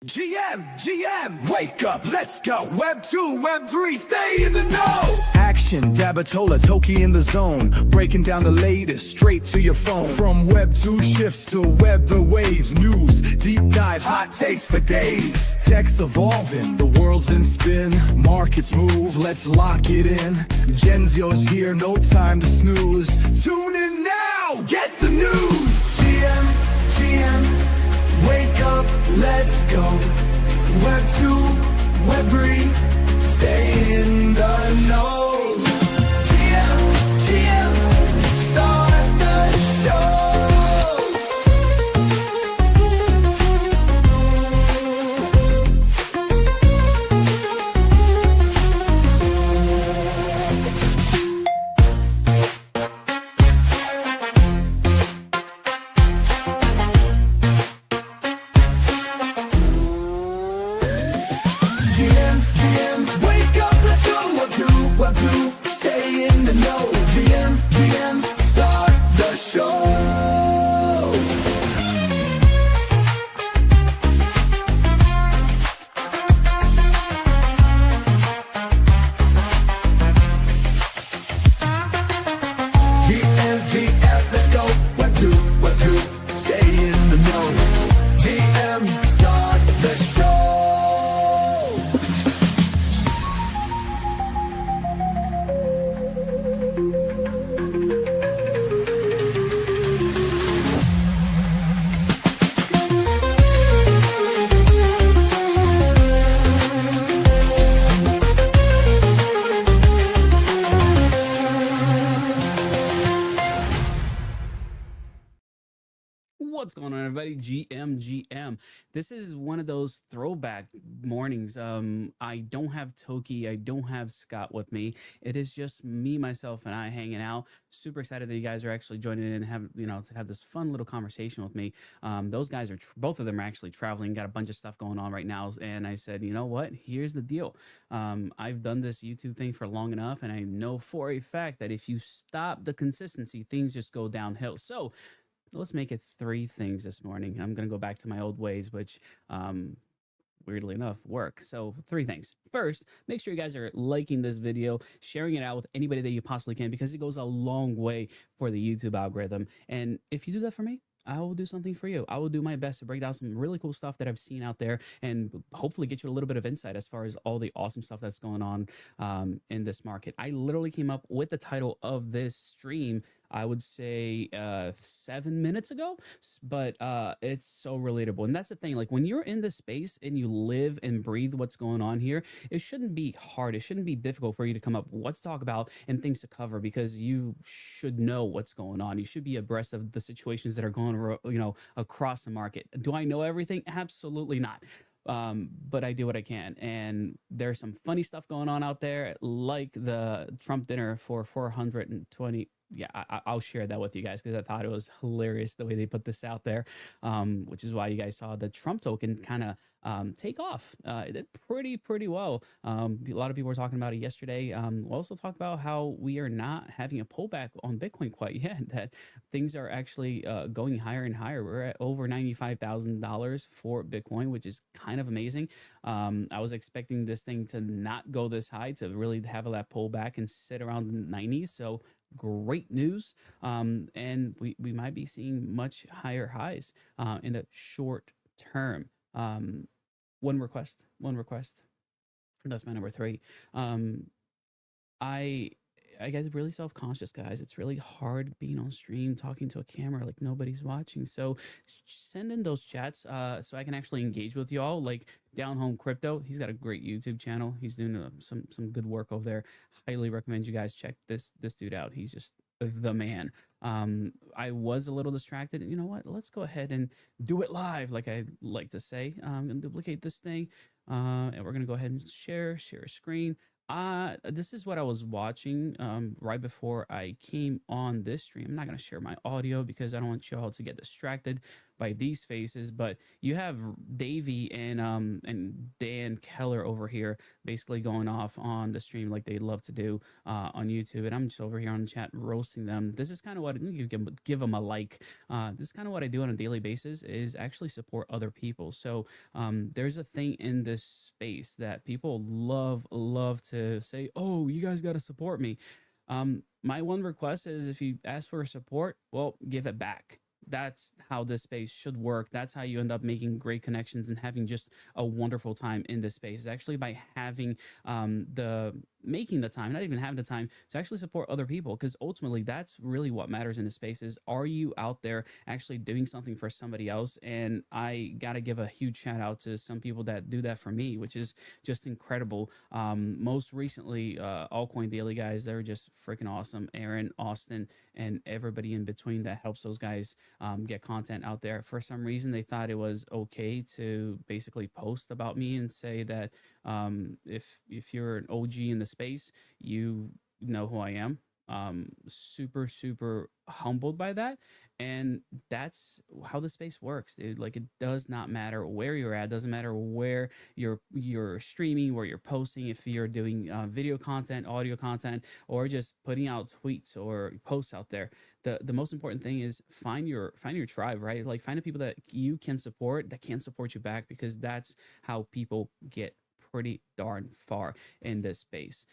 GM, wake up, let's go. Web 2, Web 3, stay in the know. Action, Dabatola, Toki in the zone. Breaking down the latest, straight to your phone. From Web 2 shifts to Web the waves. News, deep dives, hot takes for days. Tech's evolving, the world's in spin. Markets move, let's lock it in. Genzio's here, no time to snooze. Tune in now, get the news. GM. Wake up, let's go. Web 2, Web 3, stay in the know. GM, start the show. GM, wake up, let's go. Web 2, stay in the know. GM, start the show. GM, let's go. Web 2, stay in the know. GM, start the show. What's going on, everybody? GM. This is one of those throwback mornings. I don't have Toki, I don't have Scott with me. It is just me, myself, and I hanging out. Super excited that you guys are actually joining in and to have this fun little conversation with me. Those guys are both of them are actually traveling, got a bunch of stuff going on right now, and I said, you know what? Here's the deal. I've done this YouTube thing for long enough, and I know for a fact that if you stop the consistency, things just go downhill. So let's make it 3 things this morning. I'm going to go back to my old ways, which weirdly enough work. So 3 things. First, make sure you guys are liking this video, sharing it out with anybody that you possibly can, because it goes a long way for the YouTube algorithm. And if you do that for me, I will do something for you. I will do my best to break down some really cool stuff that I've seen out there and hopefully get you a little bit of insight as far as all the awesome stuff that's going on in this market. I literally came up with the title of this stream, I would say 7 minutes ago, but it's so relatable. And that's the thing, like when you're in this space and you live and breathe what's going on here, it shouldn't be hard. It shouldn't be difficult for you to come up with what to talk about and things to cover, because you should know what's going on. You should be abreast of the situations that are going, across the market. Do I know everything? Absolutely not. But I do what I can, and there's some funny stuff going on out there, like the Trump dinner for 420. Yeah, I'll share that with you guys because I thought it was hilarious the way they put this out there, which is why you guys saw the Trump token kind of take off. It did pretty well. A lot of people were talking about it yesterday. We'll also talk about how we are not having a pullback on Bitcoin quite yet, that things are actually going higher and higher. We're at over $95,000 for Bitcoin, which is kind of amazing. I was expecting this thing to not go this high, to really have that pullback and sit around the 90s. So great news. And we might be seeing much higher highs in the short term. One request. That's my number 3. I get really self-conscious, guys. It's really hard being on stream, talking to a camera like nobody's watching. So send in those chats so I can actually engage with y'all. Like Down Home Crypto, he's got a great YouTube channel. He's doing some good work over there. Highly recommend you guys check this dude out. He's just the man. I was a little distracted. You know what? Let's go ahead and do it live, like I like to say. I'm gonna duplicate this thing, and we're gonna go ahead and share a screen. This is what I was watching right before I came on this stream. I'm not going to share my audio because I don't want y'all to get distracted by these faces, but you have Davey and Dan Keller over here basically going off on the stream like they love to do on YouTube, and I'm just over here on the chat roasting them. This is kind of what you give them a like. This is kind of what I do on a daily basis, is actually support other people. So there's a thing in this space that people love to say, oh, you guys got to support me. My one request is, if you ask for support, well, give it back. That's how this space should work. That's how you end up making great connections and having just a wonderful time in this space. It's actually by having making the time, not even having the time to actually support other people, because ultimately that's really what matters in the space. Is, are you out there actually doing something for somebody else? And I gotta give a huge shout out to some people that do that for me, which is just incredible. Most recently, Altcoin Daily guys, they're just freaking awesome. Aaron, Austin, and everybody in between that helps those guys get content out there. For some reason, they thought it was okay to basically post about me and say that if you're an OG in the space, you know who I am. Super humbled by that, and that's how the space works, dude. Like, it does not matter where you're at, doesn't matter where you're streaming, where you're posting, if you're doing video content, audio content, or just putting out tweets or posts out there. The most important thing is find your tribe, right? Like, find the people that you can support, that can support you back, because that's how people get pretty darn far in this space.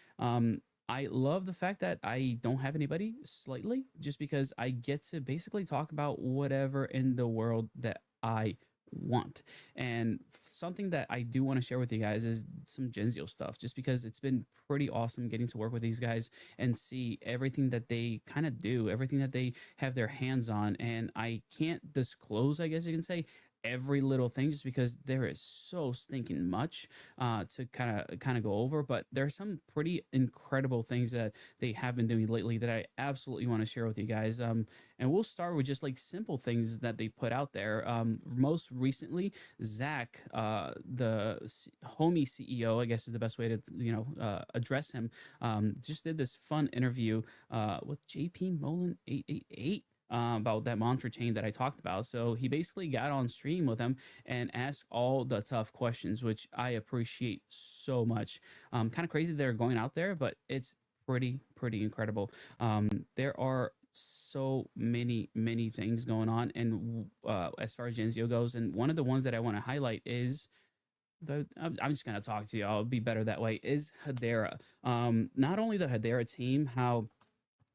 I love the fact that I don't have anybody, slightly, just because I get to basically talk about whatever in the world that I want. And something that I do want to share with you guys is some Genzio stuff, just because it's been pretty awesome getting to work with these guys and see everything that they kind of do, everything that they have their hands on. And I can't disclose, I guess you can say, every little thing, just because there is so stinking much to kind of go over. But there are some pretty incredible things that they have been doing lately that I absolutely want to share with you guys. And we'll start with just like simple things that they put out there. Most recently, Zach, the homie CEO, I guess is the best way to address him, just did this fun interview with JP Mullen 888 about that mantra chain that I talked about. So he basically got on stream with him and asked all the tough questions, which I appreciate so much. Kind of crazy they're going out there, but it's pretty incredible. There are so many things going on, and as far as Genzio goes, and one of the ones that I want to highlight is I'm just gonna talk to you. I'll be better that way. Is Hedera. Not only the Hedera team, how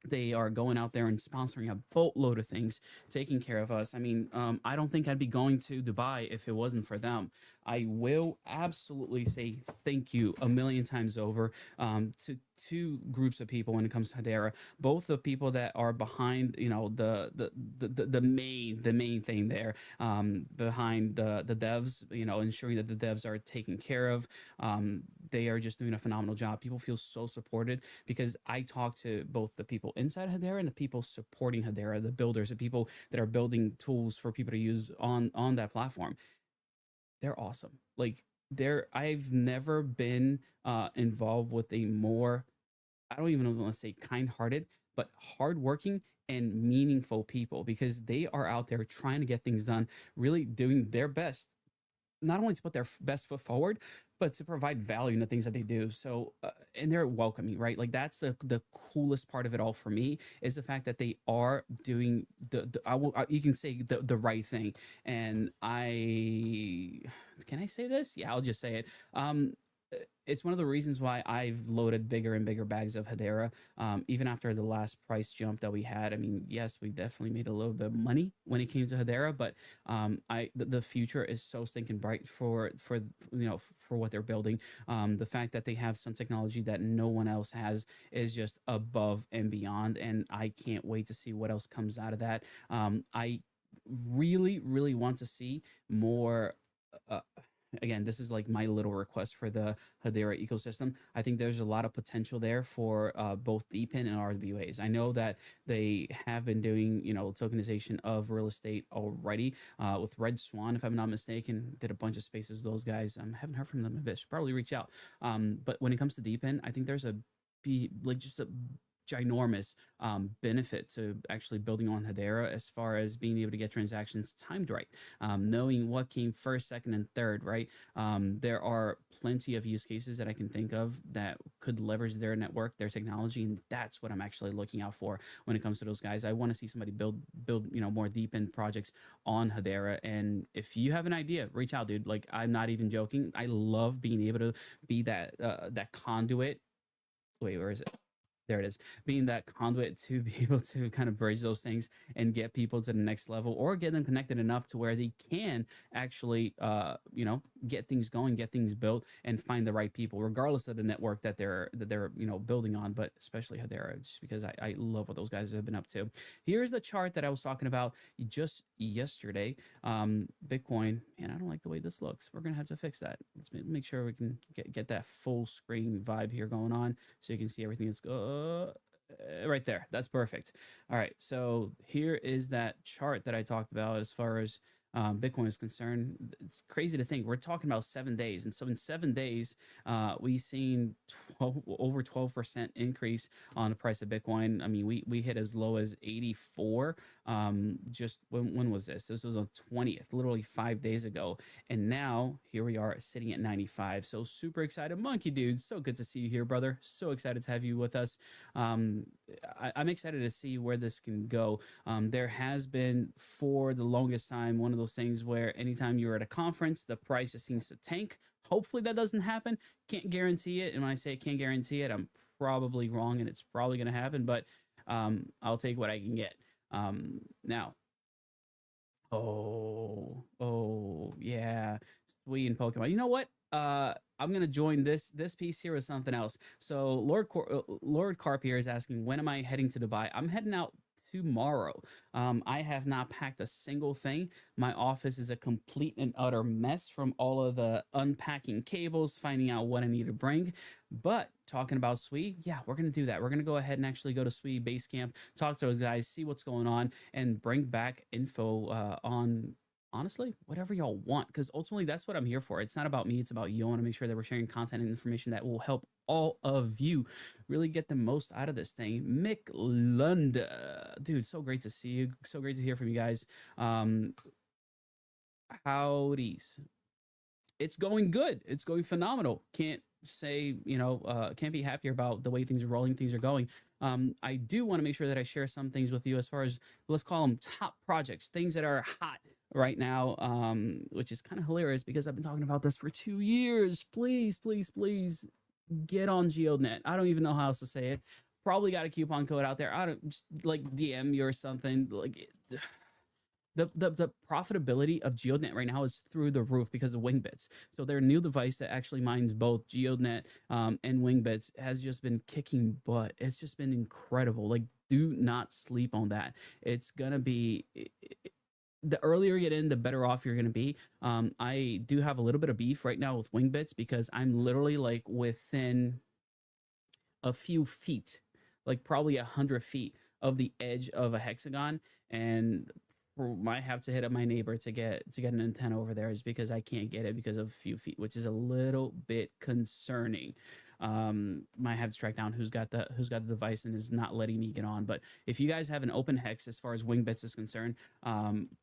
they are going out there and sponsoring a boatload of things, taking care of us. I mean, I don't think I'd be going to Dubai if it wasn't for them. I will absolutely say thank you a million times over to two groups of people when it comes to Hedera. Both the people that are behind, the main thing there, behind the devs, ensuring that the devs are taken care of. They are just doing a phenomenal job. People feel so supported, because I talk to both the people inside Hedera and the people supporting Hedera, the builders, the people that are building tools for people to use on that platform. They're awesome. Like, I've never been involved with a more, I don't even want to say kind-hearted, but hardworking and meaningful people, because they are out there trying to get things done, really doing their best, not only to put their best foot forward, but to provide value in the things that they do. So, and they're welcoming, right? Like, that's the coolest part of it all for me, is the fact that they are doing you can say the right thing. And can I say this? Yeah, I'll just say it. It's one of the reasons why I've loaded bigger and bigger bags of Hedera, even after the last price jump that we had. I mean, yes, we definitely made a little bit of money when it came to Hedera, but the future is so stinking bright for what they're building. The fact that they have some technology that no one else has is just above and beyond, and I can't wait to see what else comes out of that. I really want to see more. Again, this is like my little request for the Hedera ecosystem. I think there's a lot of potential there for both DePIN and RWAs. I know that they have been doing, tokenization of real estate already with Red Swan, if I'm not mistaken. Did a bunch of spaces with those guys. I haven't heard from them a bit. Should probably reach out. But when it comes to DePIN, I think there's just a ginormous benefit to actually building on Hedera as far as being able to get transactions timed right, knowing what came first, second, and third, right? There are plenty of use cases that I can think of that could leverage their network, their technology, and that's what I'm actually looking out for when it comes to those guys. I want to see somebody build more deep end projects on Hedera. And if you have an idea, reach out, dude. Like, I'm not even joking. I love being able to be that conduit. Wait, where is it? There it is. Being that conduit to be able to kind of bridge those things and get people to the next level, or get them connected enough to where they can actually, get things going, get things built, and find the right people, regardless of the network that they're building on. But especially Hedera, just because I love what those guys have been up to. Here's the chart that I was talking about just yesterday. Bitcoin, man, I don't like the way this looks. We're gonna have to fix that. Let's make sure we can get that full screen vibe here going on, so you can see everything that's right there. That's perfect. All right, so here is that chart that I talked about as far as Bitcoin is concerned. It's crazy to think we're talking about 7 days, and so in 7 days, we've seen over 12% increase on the price of Bitcoin. I mean, we hit as low as 84. Just when was this? This was on 20th, literally 5 days ago, and now here we are sitting at 95. So super excited, Monkey Dude. So good to see you here, brother. So excited to have you with us. I'm excited to see where this can go. There has been, for the longest time, one of those things where anytime you're at a conference, the price just seems to tank. Hopefully that doesn't happen. Can't guarantee it. And when I say can't guarantee it, I'm probably wrong, and it's probably going to happen, but I'll take what I can get. Now, oh yeah, Sweet and Pokemon. You know what? I'm gonna join this piece here with something else. So Lord Carp here is asking, when am I heading to Dubai? I'm heading out tomorrow. I have not packed a single thing. My office is a complete and utter mess from all of the unpacking cables, finding out what I need to bring. But talking about SWE, yeah, we're gonna do that. We're gonna go ahead and actually go to SWE base camp, talk to those guys, see what's going on, and bring back info on, honestly, whatever y'all want, because ultimately that's what I'm here for. It's not about me, it's about you. I want to make sure that we're sharing content and information that will help all of you really get the most out of this thing. Mick Lunda, dude, so great to see you. So great to hear from you guys. Howdies. It's going good. It's going phenomenal. Can't say, can't be happier about the way things are rolling, things are going. I do want to make sure that I share some things with you as far as, let's call them top projects, things that are hot right now, which is kind of hilarious because I've been talking about this for 2 years. Please, please, please get on GeoDNet. I don't even know how else to say it. Probably got a coupon code out there. I don't, just like DM you or something. Like, the profitability of GeoDNet right now is through the roof because of Wingbits. So their new device that actually mines both GeoDNet and Wingbits has just been kicking butt. It's just been incredible. Like, do not sleep on that. It's gonna be, the earlier you get in, the better off you're going to be. I do have a little bit of beef right now with Wingbits because I'm literally like within a few feet, like probably 100 feet of the edge of a hexagon, and might have to hit up my neighbor to get an antenna over there, is because I can't get it because of a few feet, which is a little bit concerning. Might have to track down who's got the device and is not letting me get on. But if you guys have an open hex as far as Wingbits is concerned,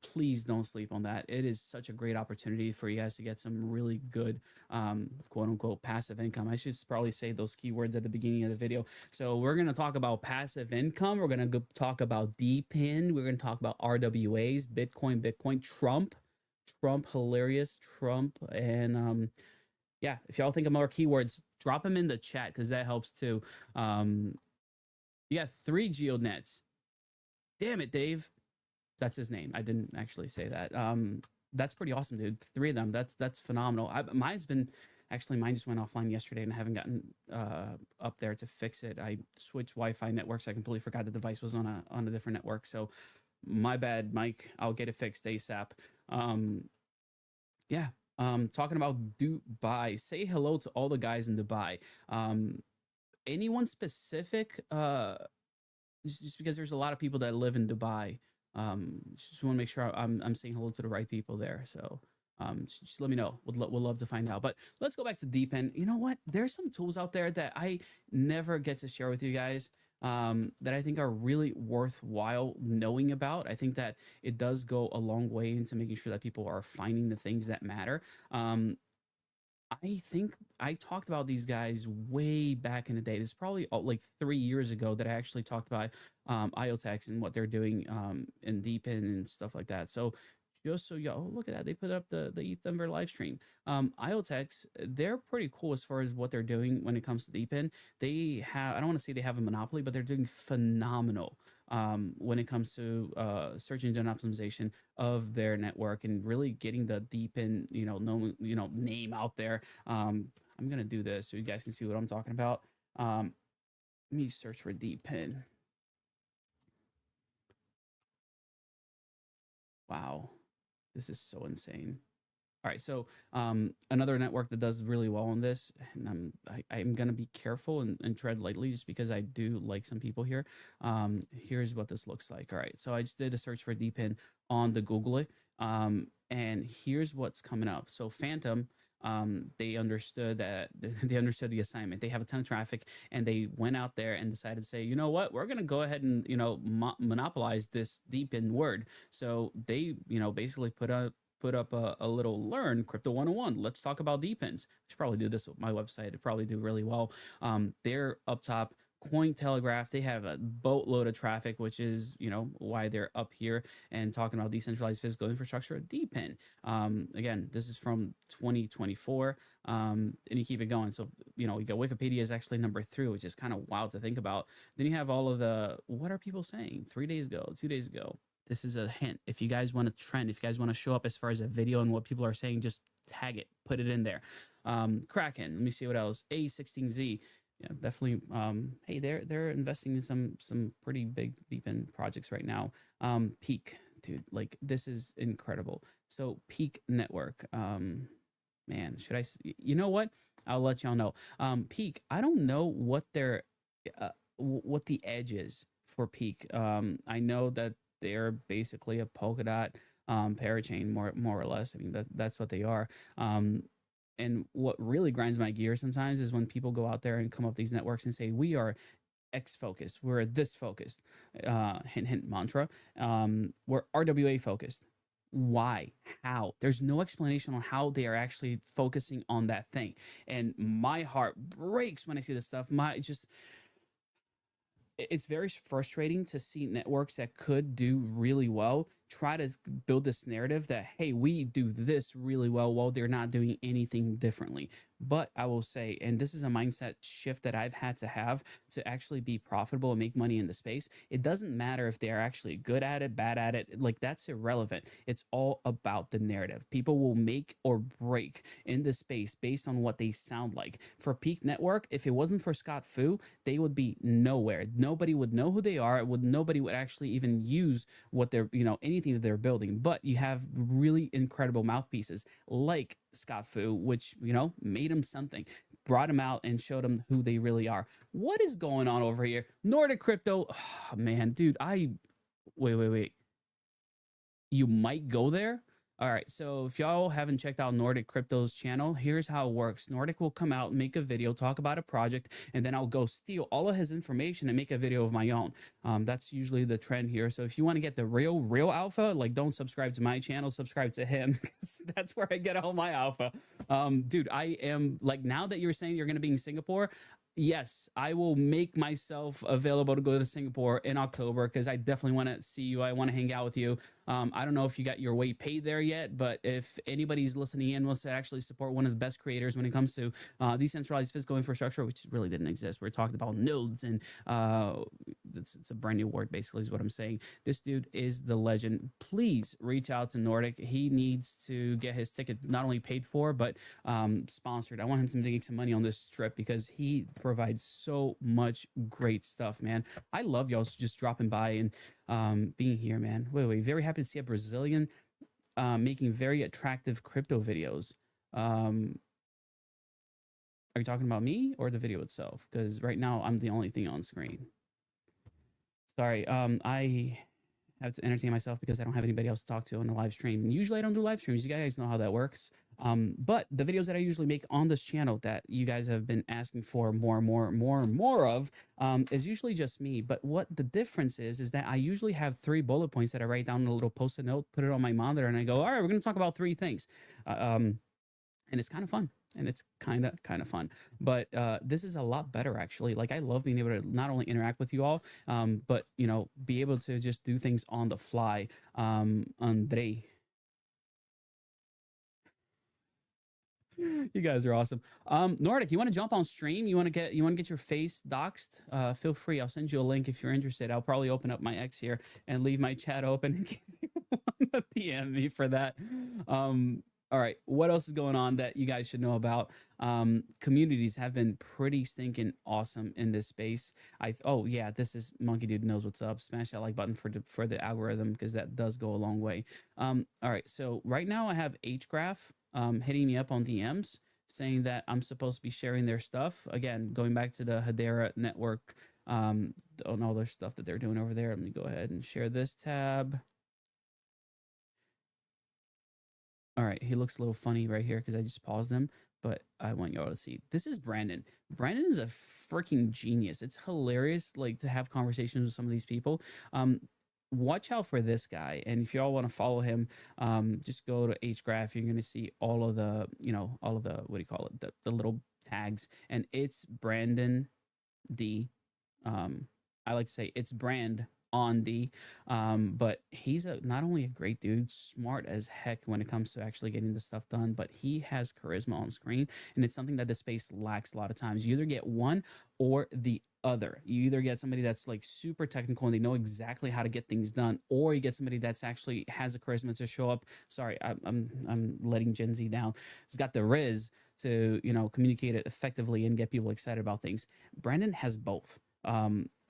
please don't sleep on that. It is such a great opportunity for you guys to get some really good quote unquote passive income. I should probably say those keywords at the beginning of the video. So we're going to talk about passive income. We're going to talk about DPIN. We're going to talk about RWAs, Bitcoin, Trump, hilarious Trump. And yeah, if y'all think of more keywords, drop them in the chat because that helps too. You got 3 GeoDNets. Damn it, Dave. That's his name. I didn't actually say that. That's pretty awesome, dude. 3 of them. That's phenomenal. Mine just went offline yesterday and I haven't gotten up there to fix it. I switched Wi-Fi networks. I completely forgot the device was on a different network. So my bad, Mike. I'll get it fixed ASAP. Yeah. Talking about Dubai, say hello to all the guys in Dubai. Anyone specific? Just because there's a lot of people that live in Dubai. Just want to make sure I'm saying hello to the right people there. So just let me know. We'll love to find out. But let's go back to DPIN. You know what? There's some tools out there that I never get to share with you guys. that I think are really worthwhile knowing about. I think that it does go a long way into making sure that people are finding the things that matter. Um, I think I talked about these guys way back in the day. This is probably like 3 years ago that I actually talked about IoTeX and what they're doing in Deepin and stuff like that. So just so y'all look at that, they put up the ETH Denver live stream. IoTeX, they're pretty cool as far as what they're doing when it comes to Deepin. They have, I don't want to say they have a monopoly, but they're doing phenomenal when it comes to search engine optimization of their network and really getting the Deepin, name out there. I'm gonna do this so you guys can see what I'm talking about. Let me search for Deepin. Wow, this is so insane. All right, so another network that does really well on this, and I'm gonna be careful and tread lightly just because I do like some people here. Here's what this looks like. All right, so I just did a search for Deepin on the Google, and here's what's coming up. So Phantom, they understood that they understood the assignment. They have a ton of traffic, and they went out there and decided to say, you know what, we're gonna go ahead and monopolize this Deepin word. So they basically put up a little learn crypto 101. Let's talk about Deepins. I should probably do this with my website. It'd probably do really well. They're up top. Cointelegraph, they have a boatload of traffic, which is why they're up here and talking about decentralized physical infrastructure. Deepin, again, this is from 2024, and you keep it going. So you got Wikipedia is actually number 3, which is kind of wild to think about. Then you have all of the, what are people saying 3 days ago, 2 days ago. This is a hint. If you guys want to trend, if you guys want to show up as far as a video and what people are saying, just tag it, put it in there. Kraken, let me see what else. A16Z, yeah, definitely. Hey, they're investing in some pretty big Deepin projects right now. Peak, dude, like this is incredible. So Peak Network, man, should I? You know what? I'll let y'all know. Peak, I don't know what their what the edge is for Peak. I know that they're basically a Polkadot parachain, more or less. I mean, that's what they are. And what really grinds my gear sometimes is when people go out there and come up these networks and say, we are X focused, we're this focused, hint, hint, mantra, we're RWA focused. Why? How? There's no explanation on how they are actually focusing on that thing. And my heart breaks when I see this stuff. It's very frustrating to see networks that could do really well try to build this narrative that, hey, we do this really well while they're not doing anything differently. But I will say, and this is a mindset shift that I've had to have to actually be profitable and make money in the space. It doesn't matter if they're actually good at it, bad at it, like that's irrelevant. It's all about the narrative. People will make or break in the space based on what they sound like. For Peak Network, if it wasn't for Scott Fu, they would be nowhere. Nobody would know who they are. Nobody would actually even use what they're, anything that they're building. But you have really incredible mouthpieces like Scott Fu, which made him something, brought him out and showed him who they really are. What is going on over here? Nordic Crypto, oh, man, dude, wait. You might go there. All right, so if y'all haven't checked out Nordic Crypto's channel, here's how it works. Nordic will come out, make a video, talk about a project, and then I'll go steal all of his information and make a video of my own. That's usually the trend here. So if you want to get the real alpha, like don't subscribe to my channel, subscribe to him, because that's where I get all my alpha. Dude, I am like, now that you're saying you're going to be in Singapore, yes, I will make myself available to go to Singapore in October because I definitely want to see you. I want to hang out with you. I don't know if you got your way paid there yet, but if anybody's listening in wants to actually support one of the best creators when it comes to decentralized physical infrastructure, which really didn't exist. We're talking about nodes, and it's a brand new word, basically, is what I'm saying. This dude is the legend. Please reach out to Nordic. He needs to get his ticket not only paid for, but sponsored. I want him to make some money on this trip because he provides so much great stuff, man. I love y'all just dropping by and being here, man. Wait, very happy to see a Brazilian making very attractive crypto videos. Are you talking about me or the video itself? Because right now I'm the only thing on screen. Sorry, have to entertain myself because I don't have anybody else to talk to on the live stream. And usually I don't do live streams. You guys know how that works. But the videos that I usually make on this channel that you guys have been asking for more of is usually just me. But what the difference is that I usually have 3 bullet points that I write down in a little post-it note, put it on my monitor, and I go, all right, we're going to talk about 3 things. And it's kind of fun. And it's kind of fun, but this is a lot better actually. Like I love being able to not only interact with you all, but you know, be able to just do things on the fly. Andre, you guys are awesome. Nordic, you want to jump on stream? You want to get your face doxed? Feel free. I'll send you a link if you're interested. I'll probably open up my X here and leave my chat open in case you want to DM me for that. All right, what else is going on that you guys should know about? Communities have been pretty stinking awesome in this space. Oh yeah, this is Monkey Dude Knows What's Up. Smash that like button for the algorithm because that does go a long way. All right, so right now I have HGraph hitting me up on DMs saying that I'm supposed to be sharing their stuff. Again, going back to the Hedera network and all their stuff that they're doing over there. Let me go ahead and share this tab. All right, he looks a little funny right here because I just paused him, but I want y'all to see. This is Brandon. Brandon is a freaking genius. It's hilarious, like to have conversations with some of these people. Watch out for this guy, and if y'all want to follow him, just go to HGraph. You're gonna see all of the, you know, all of the what do you call it, the little tags, and it's Brandon D. I like to say it's brand on the but he's not only a great dude, smart as heck when it comes to actually getting the stuff done, but he has charisma on screen, and it's something that the space lacks a lot of times. You either get one or the other. You either get somebody that's like super technical and they know exactly how to get things done, or you get somebody that's actually has a charisma to show up. Sorry, I'm letting Gen Z down. He's got the riz to, you know, communicate it effectively and get people excited about things. Brandon has both.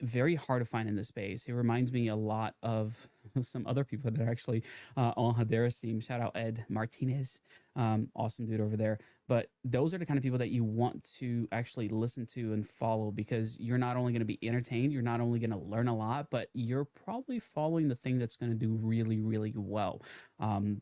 Very hard to find in this space. He reminds me a lot of some other people that are actually on Hedera's team. Shout out Ed Martinez. Awesome dude over there. But those are the kind of people that you want to actually listen to and follow, because you're not only going to be entertained, you're not only going to learn a lot, but you're probably following the thing that's going to do really, really well.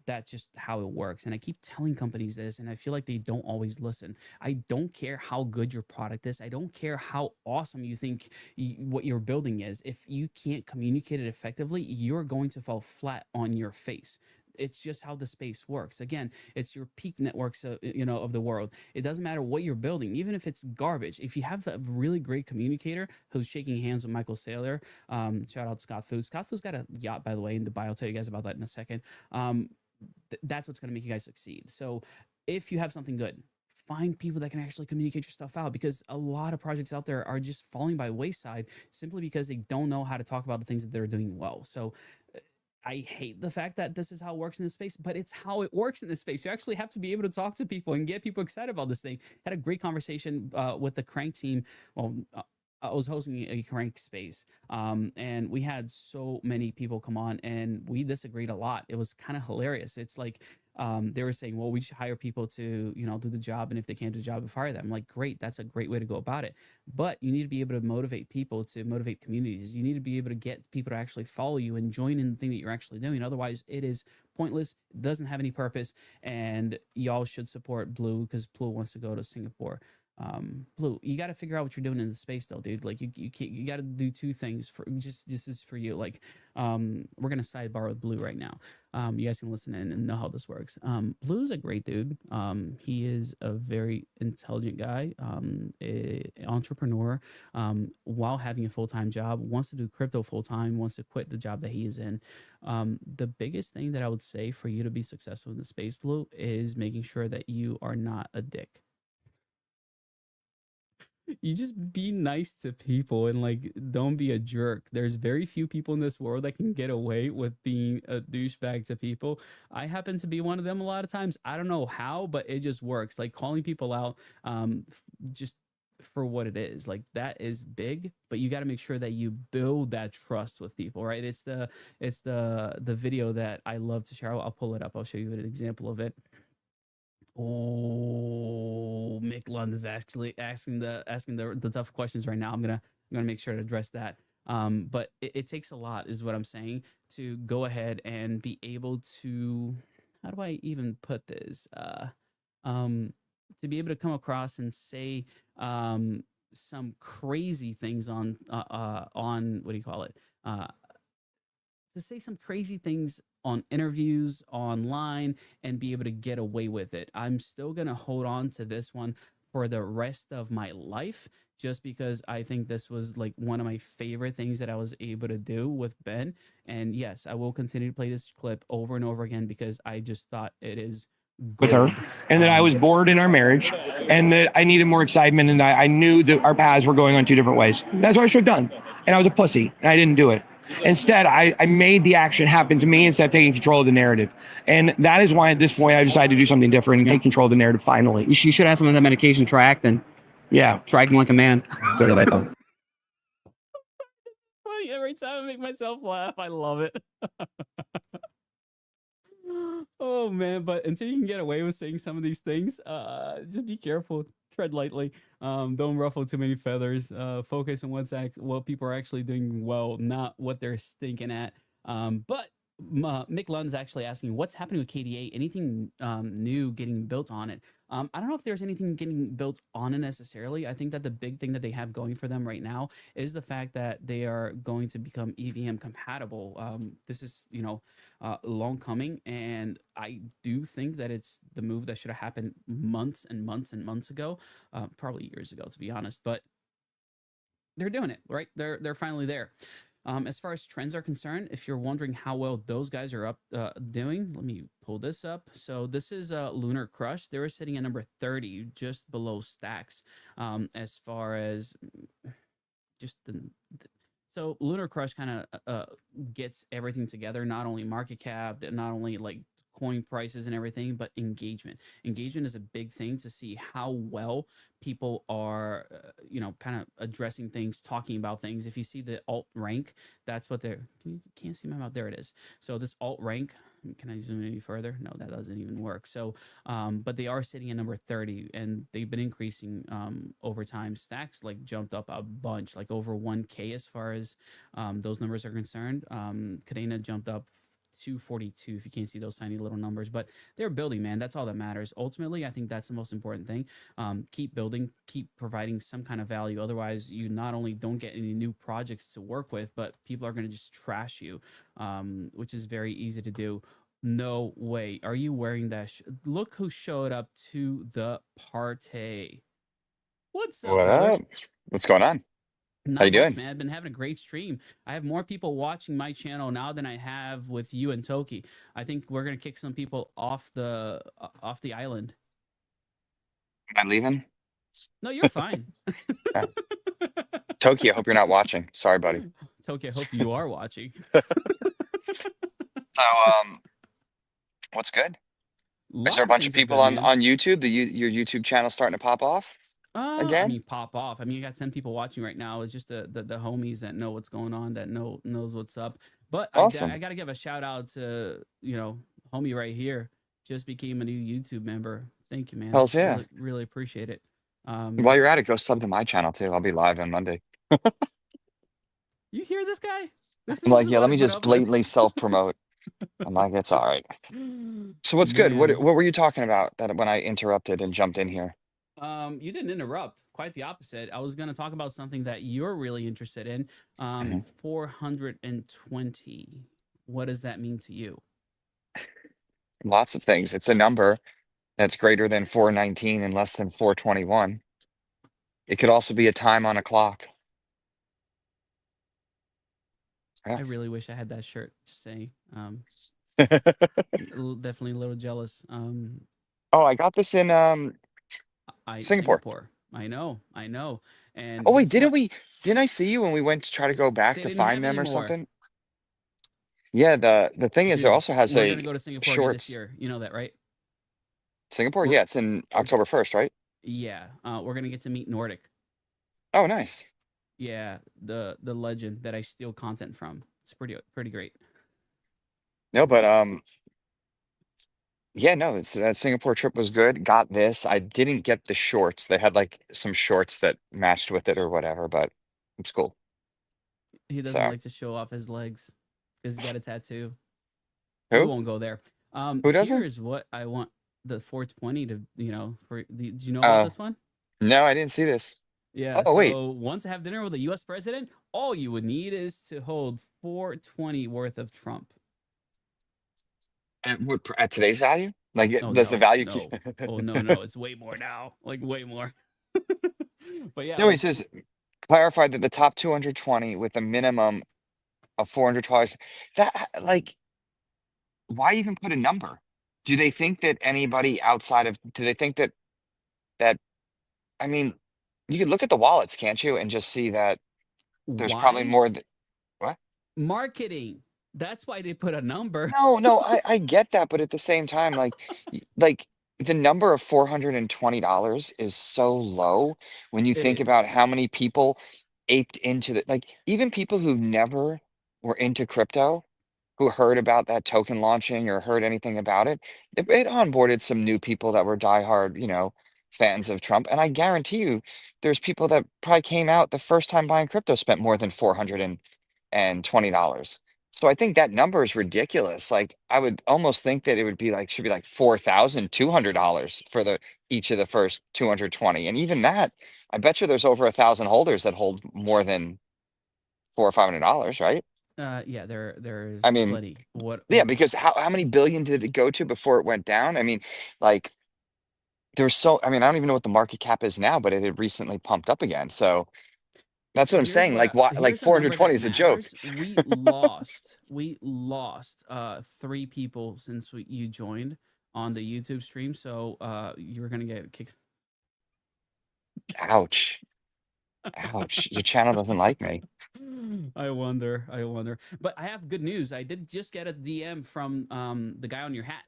That's just how it works. And I keep telling companies this, and I feel like they don't always listen. I don't care how good your product is. I don't care how awesome you think what you're building is. If you can't communicate it effectively, you're going to fall flat on your face. It's just how the space works. Again, it's your peak networks, you know, of the world. It doesn't matter what you're building, even if it's garbage. If you have a really great communicator who's shaking hands with Michael Saylor, shout out to Scott Foos. Scott Foos got a yacht, by the way, in Dubai. I'll tell you guys about that in a second. That's what's going to make you guys succeed. So if you have something good, find people that can actually communicate your stuff out, because a lot of projects out there are just falling by wayside simply because they don't know how to talk about the things that they're doing well. So I hate the fact that this is how it works in this space, but it's how it works in this space. You actually have to be able to talk to people and get people excited about this thing. Had a great conversation with the Crank team. Well, I was hosting a Crank space, and we had so many people come on, and we disagreed a lot. It was kind of hilarious. It's like they were saying, well, we should hire people to, you know, do the job, and if they can't do the job, we fire them. I'm like, great, that's a great way to go about it. But you need to be able to motivate people, to motivate communities. You need to be able to get people to actually follow you and join in the thing that you're actually doing. Otherwise, it is pointless, doesn't have any purpose, and y'all should support Blue, because Blue wants to go to Singapore. Blue, you got to figure out what you're doing in the space though, dude. Like you got to do 2 things for just this is for you. Like, we're going to sidebar with Blue right now. You guys can listen in and know how this works. Blue is a great dude. He is a very intelligent guy, a entrepreneur, while having a full-time job, wants to do crypto full-time, wants to quit the job that he is in. The biggest thing that I would say for you to be successful in the space, Blue, is making sure that you are not a dick. You just be nice to people and like don't be a jerk. There's very few people in this world that can get away with being a douchebag to people. I happen to be one of them a lot of times. I don't know how, but it just works. Like calling people out just for what it is, like that is big, but you got to make sure that you build that trust with people, right? It's the video that I love to share. I'll pull it up. I'll show you an example of it. Oh, Mick Lund is actually asking the tough questions right now. I'm gonna make sure to address that. But it takes a lot, is what I'm saying, to go ahead and be able to, how do I even put this? Um, to be able to come across and say some crazy things on what do you call it? To say some crazy things on interviews online and be able to get away with it. I'm still going to hold on to this one for the rest of my life, just because I think this was like one of my favorite things that I was able to do with Ben. And yes, I will continue to play this clip over and over again because I just thought it is with her, gold. and that I was bored in our marriage, and that I needed more excitement, and I knew that our paths were going on two different ways. That's what I should have done, and I was a pussy, and I didn't do it. Instead, I made the action happen to me instead of taking control of the narrative, and that is why at this point I decided to do something different and take control of the narrative finally. You should have some of that medication. Try acting. Yeah, Try acting like a man. so I thought. Funny, every time I make myself laugh, I love it. Oh man, but until you can get away with saying some of these things, just be careful. Tread lightly. Don't ruffle too many feathers. Focus on what people are actually doing well, not what they're stinking at. But Mick Lund's actually asking, what's happening with KDA? Anything new getting built on it? I don't know if there's anything getting built on it necessarily. I think that the big thing that they have going for them right now is the fact that they are going to become EVM compatible. This is, long coming, and I do think that it's the move that should have happened months and months and months ago, probably years ago, to be honest. But they're doing it, right? They're finally there. As far as trends are concerned, if you're wondering how well those guys are up doing, let me pull this up. So this is Lunar Crush. They were sitting at number 30, just below Stacks. As far as just so Lunar Crush kind of gets everything together, not only market cap, not only like coin prices and everything, but engagement. Engagement is a big thing to see how well people are, kind of addressing things, talking about things. If you see the alt rank, that's what they're, you can't see my mouth. There it is. So this alt rank, can I zoom in any further? No, that doesn't even work. So, but they are sitting at number 30 and they've been increasing over time. Stacks like jumped up a bunch, like over 1K as far as those numbers are concerned. Cadena jumped up 242 if you can't see those tiny little numbers, but they're building, man. That's all that matters. Ultimately, I think that's the most important thing. Keep building, keep providing some kind of value. Otherwise, you not only don't get any new projects to work with, but people are going to just trash you, which is very easy to do. No way. Are you wearing that? Look who showed up to the party. What's up, What brother? up? What's going on? Not How you much, doing? man. I've been having a great stream. I have more people watching my channel now than I have with you and Toki. I think we're gonna kick some people off the island. Am I leaving? No, you're fine. Yeah. Toki, I hope you're not watching. Sorry, buddy. Toki, I hope you are watching. So, what's good? Is there a Lots bunch of things are people good, on man. YouTube? Your YouTube channel starting to pop off I again? mean, pop off. I mean, you got 10 people watching right now. It's just the homies that know what's going on, that knows what's up. But I Awesome. got to give a shout out to, homie right here. Just became a new YouTube member. Thank you, man. Hells yeah. Really, really appreciate it. While you're at it, go sub to my channel too. I'll be live on Monday. You hear this guy? I'm like, is yeah, what let I me put just up with. blatantly self-promote. I'm like, it's all right. So what's good? What Man. were you talking about that when I interrupted and jumped in here? You didn't interrupt. Quite the opposite. I was going to talk about something that you're really interested in. 420. What does that mean to you? Lots of things. It's a number that's greater than 419 and less than 421. It could also be a time on a clock. Yeah. I really wish I had that shirt. Just saying. Definitely a little jealous. Oh, I got this in Singapore. I know. And Oh wait, guess what? didn't I see you when we went to try to go back They to didn't have find it them or anymore. something? Yeah, the thing is, it Dude, also has we're a gonna go to Singapore again this shorts. year. You know that, right? Singapore? We're- Yeah, it's in October 1st, right? Yeah. We're gonna get to meet Nordic. Oh, nice. Yeah, the legend that I steal content from. It's pretty great. No, but yeah, no, it's that Singapore trip was good. Got this. I didn't get the shorts. They had like some shorts that matched with it or whatever, but it's cool. He doesn't So like to show off his legs because he's got a tattoo. We who? won't go there. Who doesn't? Here's what I want the 420 to, for did you know about Oh, this one? no, I didn't see this. Yeah, Oh, wait. so want to have dinner with a US president? All you would need is to hold 420 worth of Trump. At today's value? Like, Oh does the no, value no. keep? Oh no, it's way more now. Like way more. But yeah, No, he like says clarified that the top 220 with a minimum of $400. That like, why even put a number? Do they think that anybody outside of? Do they think that? I mean, you could look at the wallets, can't you, and just see that there's probably why? more. What? Marketing. That's why they put a number. No, no, I get that, but at the same time, like, like the number of $420 is so low when you It think about is. how many people aped into the like even people who never were into crypto, who heard about that token launching or heard anything about it, it onboarded some new people that were diehard, fans of Trump. And I guarantee you, there's people that probably came out the first time buying crypto spent more than $420. So I think that number is ridiculous. Like I would almost think that it would be like should be like $4,200 for the each of the first 220. And even that, I bet you there's over 1,000 holders that hold more than $400 or $500, right? Yeah, there's I mean, plenty. What yeah, because how many billion did it go to before it went down? I mean, like I mean, I don't even know what the market cap is now, but it had recently pumped up again. So that's what So I'm saying. Like why like here's a number 420 that is a joke. matters. We lost 3 people since you joined on the YouTube stream. So you're gonna get kicked. Ouch. Ouch. Your channel doesn't like me. I wonder. But I have good news. I did just get a DM from the guy on your hat.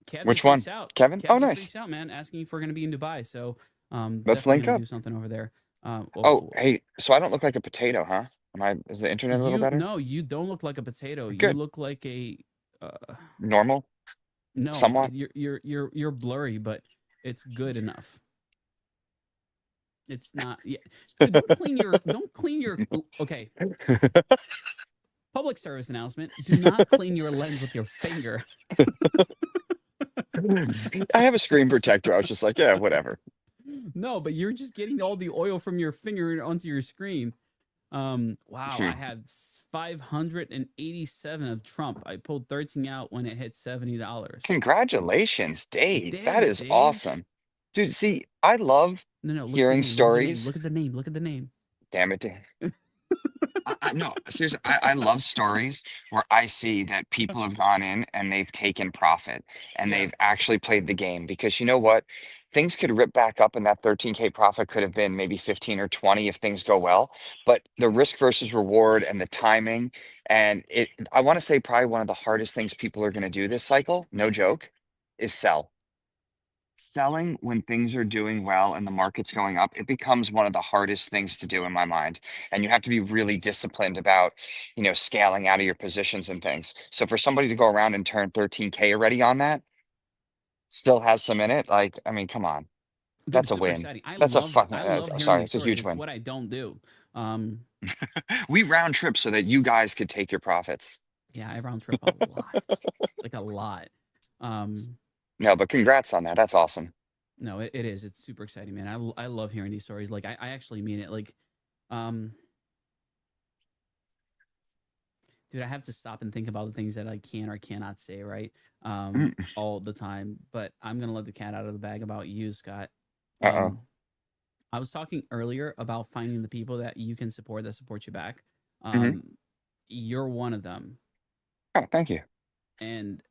Kev Which just one? reached out. Kevin? Kev Oh, just nice. reached out, man, asking if we're gonna be in Dubai. So Let's definitely link gonna up. do something over there. Oh, hey, so I don't look like a potato, huh? Is the internet a little you better? no, you don't look like a potato. You Good. look like a Normal? no. Somewhat? You're blurry, but it's good enough. It's not. Yeah, dude, don't clean your. Okay, public service announcement: do not clean your lens with your finger. I have a screen protector. I was just like, yeah, whatever. No, but you're just getting all the oil from your finger onto your screen. Wow, True. I have 587 of Trump. I pulled 13 out when it hit $70. Congratulations, Dave. Damn That it, is Dave. awesome. Dude, see, I love No, hearing stories. Look at the name. Look at the name. Damn it, Dave. No, seriously, I love stories where I see that people have gone in and they've taken profit and Yeah. they've actually played the game because you know what? Things could rip back up and that 13K profit could have been maybe 15 or 20 if things go well. But the risk versus reward and the timing and I want to say probably one of the hardest things people are going to do this cycle, no joke, is sell. Selling when things are doing well and the market's going up, it becomes one of the hardest things to do in my mind. And you have to be really disciplined about, scaling out of your positions and things. So for somebody to go around and turn 13K already on that, still has some in it. Like, I mean, come on. Dude, That's it's a super win. exciting. That's a fucking, I love hearing sorry, these it's a stories. huge It's win. what I don't do. We round trip so that you guys could take your profits. Yeah, I round trip a lot, like a lot. No, but congrats on that. That's awesome. No, it is. It's super exciting, man. I love hearing these stories. Like I actually mean it. Like, dude, I have to stop and think about the things that I can or cannot say, right? All the time. But I'm gonna let the cat out of the bag about you, Scott. Uh-oh. I was talking earlier about finding the people that you can support that support you back. You're one of them. Oh, thank you. And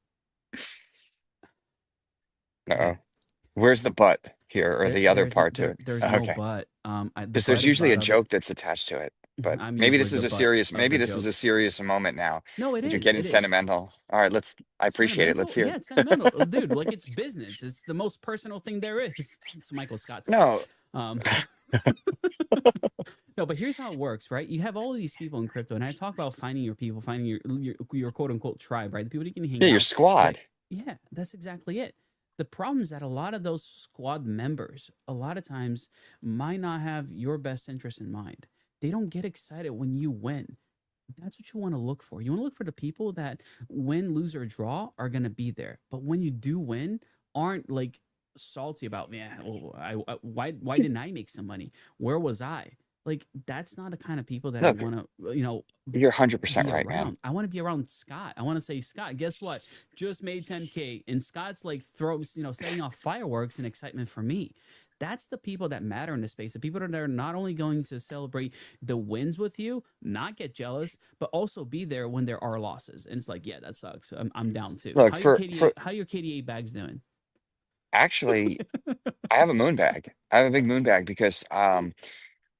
Uh-oh. Where's the but here or the other part to it? There's Okay. no but. Because there's usually a joke that's attached to it. But I'm maybe usually this is the a butt serious, of maybe the this is a joke. serious moment now. No, it You're is. getting It is. sentimental. All right, I appreciate it. Let's hear Yeah, it. it's sentimental. Dude, like it's business. It's the most personal thing there is. It's Michael Scott's. No, No, but here's how it works, right? You have all of these people in crypto, and I talk about finding your people, finding your quote unquote tribe, right? The people you can hang yeah, out. your squad. Yeah, that's exactly it. The problem is that a lot of those squad members, a lot of times, might not have your best interest in mind. they don't get excited when you win. That's what you want to look for. You want to look for the people that win, lose, or draw are gonna be there. But when you do win, aren't like salty about, man. Well, why didn't I make some money? Where was I? Like that's not the kind of people that I Look, want to you're 100% be right, man. around. I want to be around Scott. I want to say, Scott, guess what? Just made 10K, and Scott's like throws setting off fireworks and excitement for me. That's the people that matter in the space. The people that are not only going to celebrate the wins with you, not get jealous, but also be there when there are losses. And it's like, yeah, that sucks. I'm down too. Look, for How your KDA bags doing? actually, I have a moon bag. I have a big moon bag because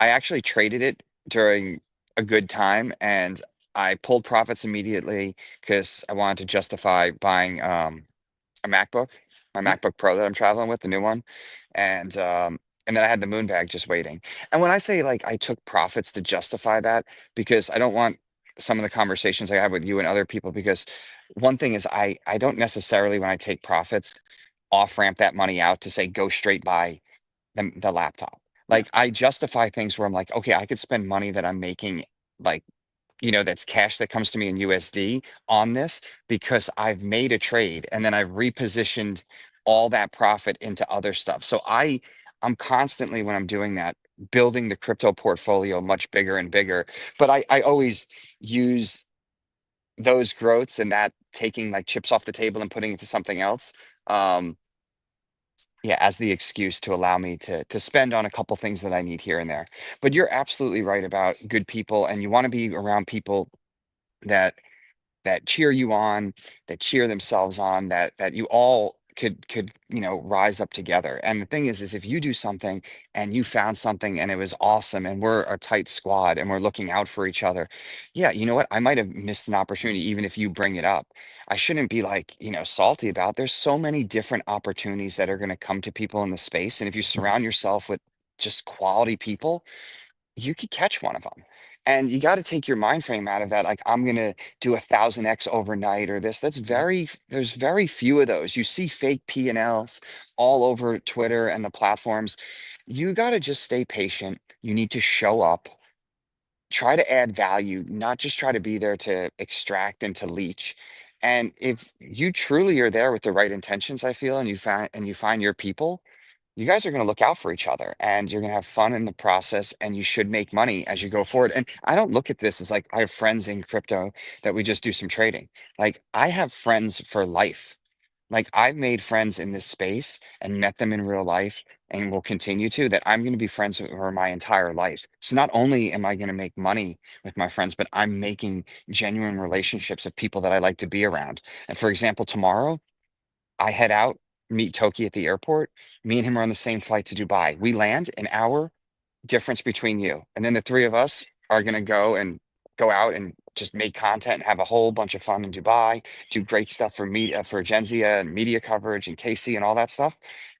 I actually traded it during a good time and I pulled profits immediately because I wanted to justify buying a MacBook, my Yep. MacBook Pro that I'm traveling with, the new one. And then I had the moon bag just waiting. And when I say like I took profits to justify that, because I don't want some of the conversations I have with you and other people, because one thing is I don't necessarily when I take profits off ramp that money out to say go straight buy the laptop. Yeah. Like I justify things where I'm like, okay, I could spend money that I'm making like that's cash that comes to me in USD on this because I've made a trade and then I've repositioned all that profit into other stuff. So I'm constantly when I'm doing that, building the crypto portfolio much bigger and bigger. But I always use those growths and that taking like chips off the table and putting it to something else. Um, yeah, as the excuse to allow me to spend on a couple things that I need here and there. But you're absolutely right about good people, and you want to be around people that cheer you on, that cheer themselves on, that you all could rise up together. And the thing is if you do something and you found something and it was awesome and we're a tight squad and we're looking out for each other, yeah, you know what? I might have missed an opportunity even if you bring it up. I shouldn't be like, salty about. There's so many different opportunities that are going to come to people in the space. And if you surround yourself with just quality people, you could catch one of them. And you got to take your mind frame out of that. Like, I'm going to do 1,000x overnight or this. Yep. There's very few of those. You see fake P&Ls all over Twitter and the platforms. You got to just stay patient. You need to show up, try to add value, not just try to be there to extract and to leech. And if you truly are there with the right intentions, I feel, and you find your people, you guys are going to look out for each other and you're going to have fun in the process and you should make money as you go forward. And I don't look at this as like I have friends in crypto that we just do some trading. Like I have friends for life. Like I've made friends in this space and met them in real life and will continue to that I'm going to be friends with for my entire life. So not only am I going to make money with my friends, but I'm making genuine relationships of people that I like to be around. And for example, tomorrow I head out, meet Toki at the airport. Me and him are on the same flight to Dubai. We land an hour difference between you. And then the three of us are going to go out and just make content and have a whole bunch of fun in Dubai, do great stuff for media, for Genzia and media coverage and Casey and all that stuff.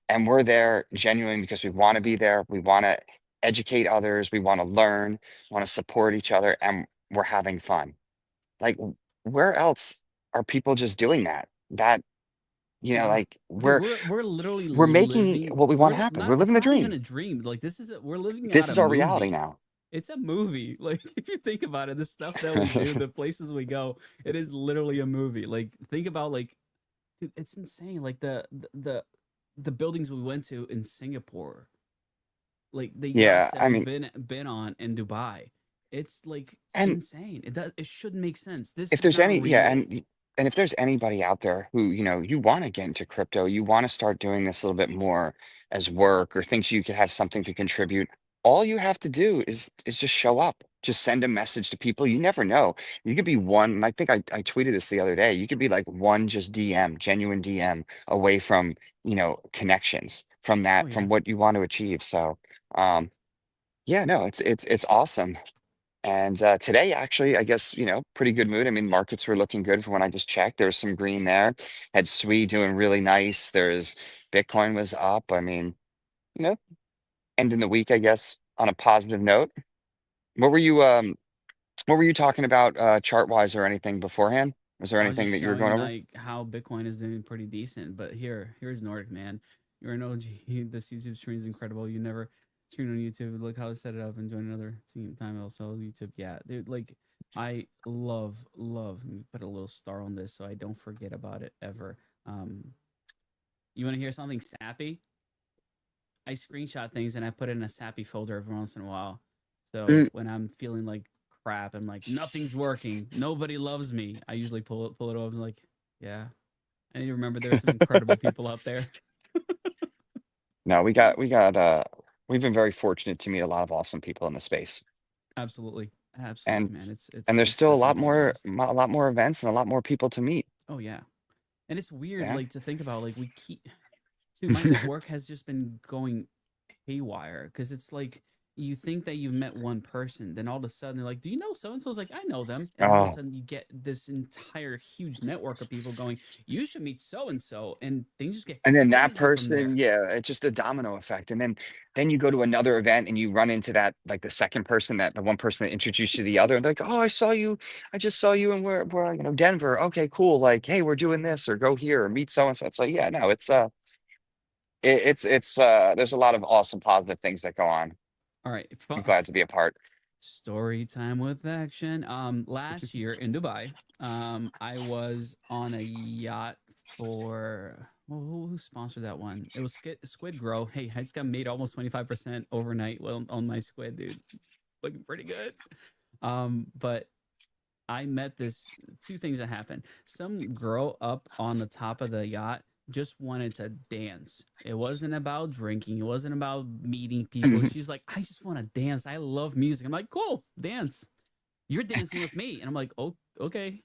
And we're there genuinely because we want to be there. We want to educate others. We want to learn, want to support each other, and we're having fun. Like, where else are people just doing that? Yeah. Like Dude, we're we're literally we're making living. what we want We're happen. We're not. living It's the not even dream. a dream. Like we're living out This a is our reality movie. now. It's a movie. Like if you think about it, the stuff that we do, the places we go, it is literally a movie. Like think about like, dude, it's insane. Like the buildings we went to in Singapore, like the yachts Yeah, that I we've mean, been on in Dubai. It's like and insane. It shouldn't make sense. This if is there's not any, yeah, real. and if there's anybody out there who, you want to get into crypto, you want to start doing this a little bit more as work or thinks you could have something to contribute, all you have to do is just show up. Just send a message to people. You never know. You could be one, and I think I tweeted this the other day. You could be like one just DM, genuine DM away from, connections from Oh that, yeah. from what you want to achieve. So, um, yeah, no, it's awesome. And today, actually, I guess, pretty good mood. I mean, markets were looking good from when I just checked. There's some green there. Had SWE doing really nice. There's Bitcoin was up. I mean, you know, ending the week, I guess, on a positive note. What were you what were you talking about chart wise or anything beforehand? Was there I was anything just that you were showing going over? like how Bitcoin is doing pretty decent. But here's Nordic man. You're an OG. This YouTube stream is incredible. You never stream on YouTube. Look how I set it up and join another team time also YouTube. Yeah, dude, like I love let me put a little star on this so I don't forget about it ever. You want to hear something sappy? I screenshot things and I put it in a sappy folder every once in a while. So when I'm feeling like crap, I'm like, nothing's working, nobody loves me, I usually pull it up and like, yeah, I need to remember there's some incredible people out there. No, we've been very fortunate to meet a lot of awesome people in the space. Absolutely, And man. It's there's still definitely a blast. a lot more events and a lot more people to meet. Oh yeah, and it's weird Yeah. like to think about like we keep, dude, my network has just been going haywire because it's like you think that you've met one person, then all of a sudden they're like, "Do you know so and so's?" Like, I know them, and all of a Oh, sudden you get this entire huge network of people going, "You should meet so and so," and things just get and then that crazy from there. person, yeah, it's just a domino effect. And then you go to another event and you run into that, like the second person, that the one person that introduced you to the other, and they're like, oh, I just saw you in where, Denver. Okay, cool. Like, hey, we're doing this, or go here, or meet so and so. It's like, yeah, no, it's there's a lot of awesome positive things that go on. All right, I'm glad to be a part. story time with action. Last year in Dubai, I was on a yacht for who sponsored that one? It was Squid Grow. Hey, I just got made almost 25% overnight on my squid, dude. Looking pretty good. But I met this two things that happened. Some girl up on the top of the yacht just wanted to dance. It wasn't about drinking. It wasn't about meeting people. She's like, I just want to dance. I love music. I'm like, cool, dance. You're dancing with me. And I'm like, oh, okay.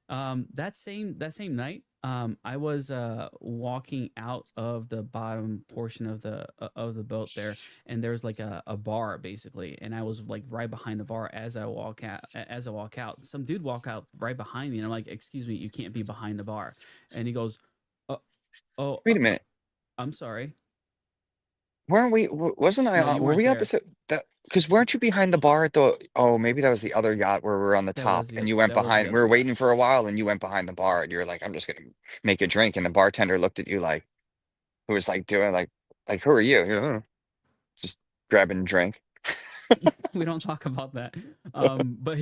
That same night, I was walking out of the bottom portion of the boat there, and there's like a bar basically, and I was like right behind the bar as I walk out. Some dude walk out right behind me, and I'm like, excuse me, you can't be behind the bar. And he goes, oh, oh, Wait a minute. I'm sorry. Weren't we? Wasn't I? No, you Were weren't we at there. that? Because weren't you behind the bar at the? Oh, maybe that was the other yacht where we were on the top, and you went That was the behind. We other were yacht. waiting for a while, and you went behind the bar, and you were like, "I'm just gonna make a drink," and the bartender looked at you like, who was like doing like, "Who are you?" You're like, "Oh, just grabbing a drink." We don't talk about that. But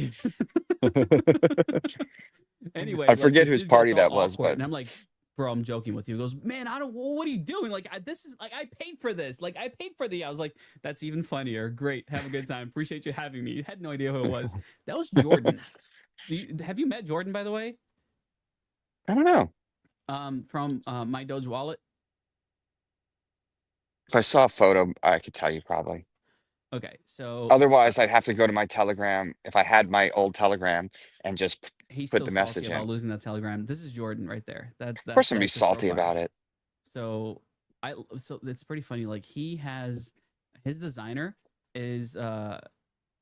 anyway, I like forget this whose dude gets party all that was, awkward, but and I'm like, bro, I'm joking with you. He goes, man, I don't. What are you doing? Like, this is like I paid for this. Like, I paid for the. I was like, that's even funnier. Great, have a good time. Appreciate you having me. Had no idea who it was. That was Jordan. Have you met Jordan, by the way? I don't know. From My Doge Wallet. If I saw a photo, I could tell you probably. Okay, so Otherwise, I'd have to go to my Telegram if I had my old Telegram and just he's put still the salty message about in. losing that telegram. This is Jordan right there. Of course, I'm gonna be That's his salty profile. about it. So so it's pretty funny. Like he has his designer is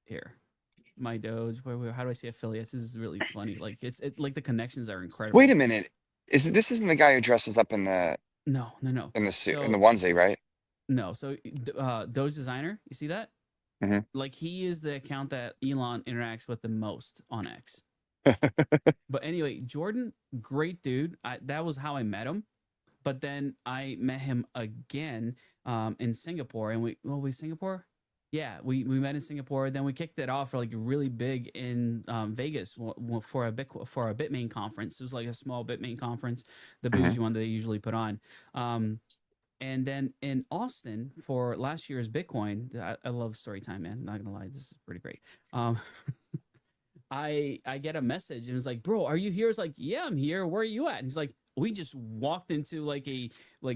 here. My Doge. How do I say affiliates? This is really funny. Like like the connections are incredible. Wait a minute. This isn't the guy who dresses up in the No. suit in So the onesie, right? no. So Doge designer. You see that? Mhm. Like he is the account that Elon interacts with the most on X. But anyway, Jordan, great dude. That was how I met him. But then I met him again in Singapore, and we Singapore. Yeah, we met in Singapore. Then we kicked it off for like really big in Vegas for a Bitmain conference. It was like a small Bitmain conference, the Mhm. bougie one that they usually put on. And then in Austin for last year's Bitcoin, I love story time, man. Not gonna lie, this is pretty great. I get a message and it's like, bro, are you here? It's like, yeah, I'm here. Where are you at? And he's like, we just walked into like a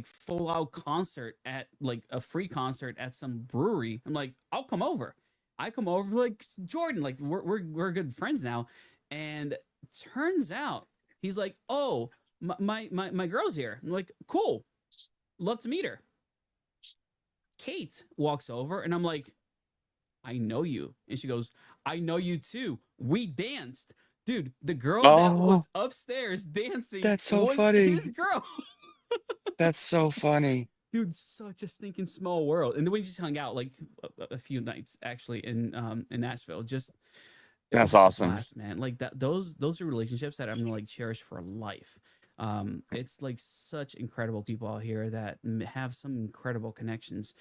full out concert at like a free concert at some brewery. I'm like, I'll come over. I come over like Jordan, like we're good friends now. And turns out he's like, oh, my girl's here. I'm like, cool. Love to meet her. Kate walks over and I'm like, I know you. And she goes, I know you too. We danced. Dude, the girl that Oh, was upstairs dancing that's so was funny. his girl. That's so funny. Dude, such a stinking small world. And then we just hung out like a few nights actually in Nashville. Just it was That's just a awesome. blast, man. Like that those are relationships that I'm gonna like cherish for life. It's like such incredible people out here that have some incredible connections.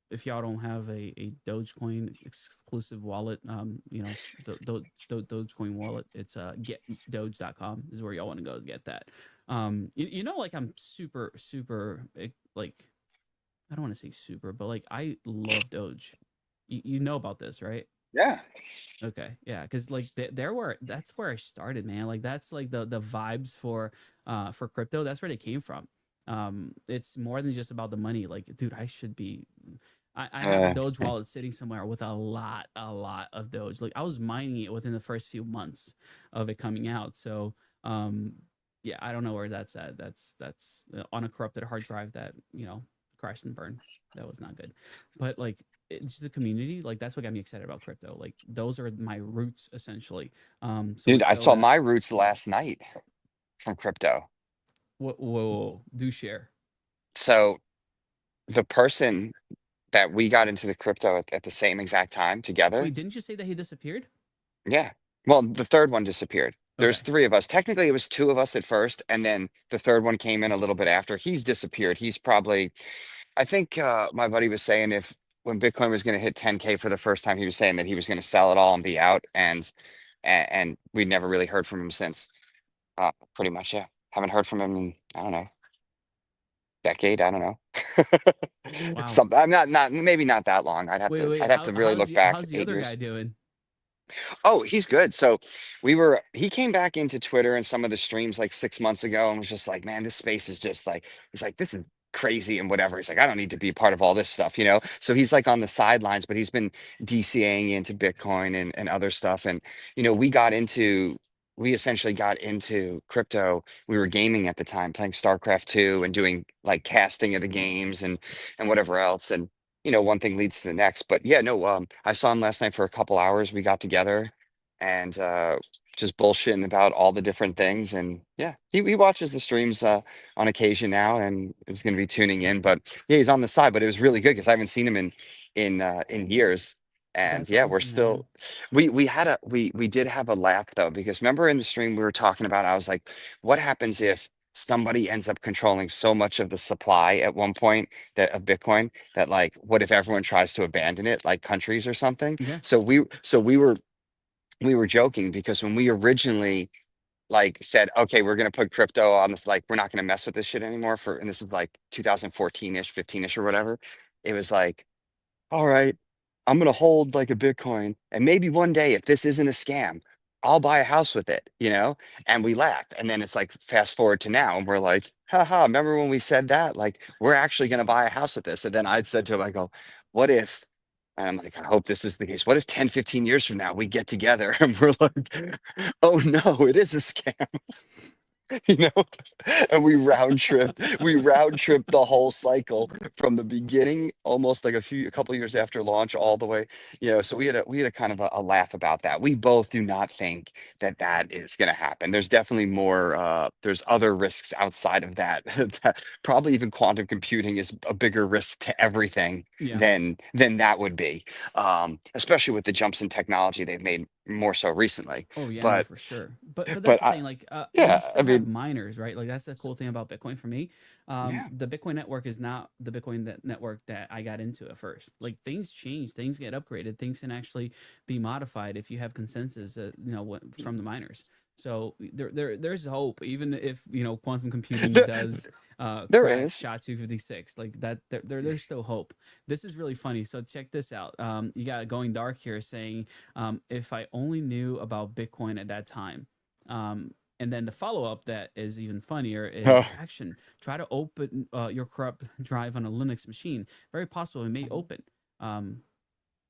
If y'all don't have a Dogecoin exclusive wallet, Dogecoin wallet, it's getdoge.com is where y'all want to go to get that. Like I'm super like, I don't want to say super, but like I love Doge. You know about this, right? Yeah. Okay, yeah, because like that's where I started, man. Like that's like the vibes for crypto. That's where they came from. It's more than just about the money. Like, dude, I should be. I have a Uh, Doge wallet sitting somewhere with a lot of Doge. Like I was mining it within the first few months of it coming out. So, yeah, I don't know where that's at. That's on a corrupted hard drive that crashed and burned. That was not good. But like it's the community, like that's what got me excited about crypto. Like those are my roots essentially. So dude, much I so saw that my roots last night from crypto. whoa, do share. So the person that we got into the crypto at the same exact time together. Wait, didn't you say that he disappeared? Yeah. Well, the third one disappeared. There's Okay. three of us. Technically, it was two of us at first, and then the third one came in a little bit after. He's disappeared. He's probably, I think my buddy was saying if when Bitcoin was going to hit 10K for the first time, he was saying that he was going to sell it all and be out, and we never really heard from him since. Pretty much, yeah. Haven't heard from him in I don't know decade. I don't know. Wow. Some I'm not maybe not that long. Wait. I'd have to really look back How's the 8 other years. guy doing? Oh, he's good. So he came back into Twitter and some of the streams like 6 months ago and was just like, man, this space is just like, he's like, this is crazy and whatever. He's like, I don't need to be a part of all this stuff, you know? So he's like on the sidelines, but he's been DCAing into Bitcoin and other stuff. And, we essentially got into crypto. We were gaming at the time, playing StarCraft 2 and doing like casting of the games and whatever else. And one thing leads to the next. But yeah, no, I saw him last night for a couple hours. We got together and just bullshitting about all the different things. And yeah, he watches the streams on occasion now and is going to be tuning in. But yeah, he's on the side. But it was really good because I haven't seen him in years. And That's yeah, we're awesome, man. still we did have a laugh though, because remember in the stream we were talking about, I was like, what happens if somebody ends up controlling so much of the supply at one point that of Bitcoin that like what if everyone tries to abandon it like countries or something? Yeah. So we were joking because when we originally like said, okay, we're gonna put crypto on this, like we're not gonna mess with this shit anymore and this is like 2014-ish, 15-ish or whatever. It was like, all right, I'm gonna hold like a Bitcoin, and maybe one day, if this isn't a scam, I'll buy a house with it, you know? And we laughed. And then it's like fast forward to now, and we're like, haha, remember when we said that? Like, we're actually gonna buy a house with this. And then I'd said to him, I go, what if, and I'm like, I hope this is the case. What if 10, 15 years from now we get together and we're like, oh no, it is a scam. you know and we round trip the whole cycle from the beginning, almost like a couple years after launch, all the way. So we had a kind of a laugh about that. We both do not think that that is going to happen. There's definitely more there's other risks outside of that. That probably even quantum computing is a bigger risk to everything Yeah. than that would be, especially with the jumps in technology they've made more so recently. Oh yeah, no, but for sure. But that's but the I thing. Like, we yeah, I still have mean, miners, right? Like that's the cool thing about Bitcoin for me. yeah. The Bitcoin network is not the Bitcoin network that I got into at first. Like things change, things get upgraded, things can actually be modified if you have consensus, from the miners. So there's hope, even if quantum computing There, does there crack is. SHA-256. Like that, there's still hope. This is really funny. So check this out. You got Going Dark here saying, if I only knew about Bitcoin at that time. And then the follow up that is even funnier is Uh, action. Try to open your corrupt drive on a Linux machine. Very possible it may open. Um,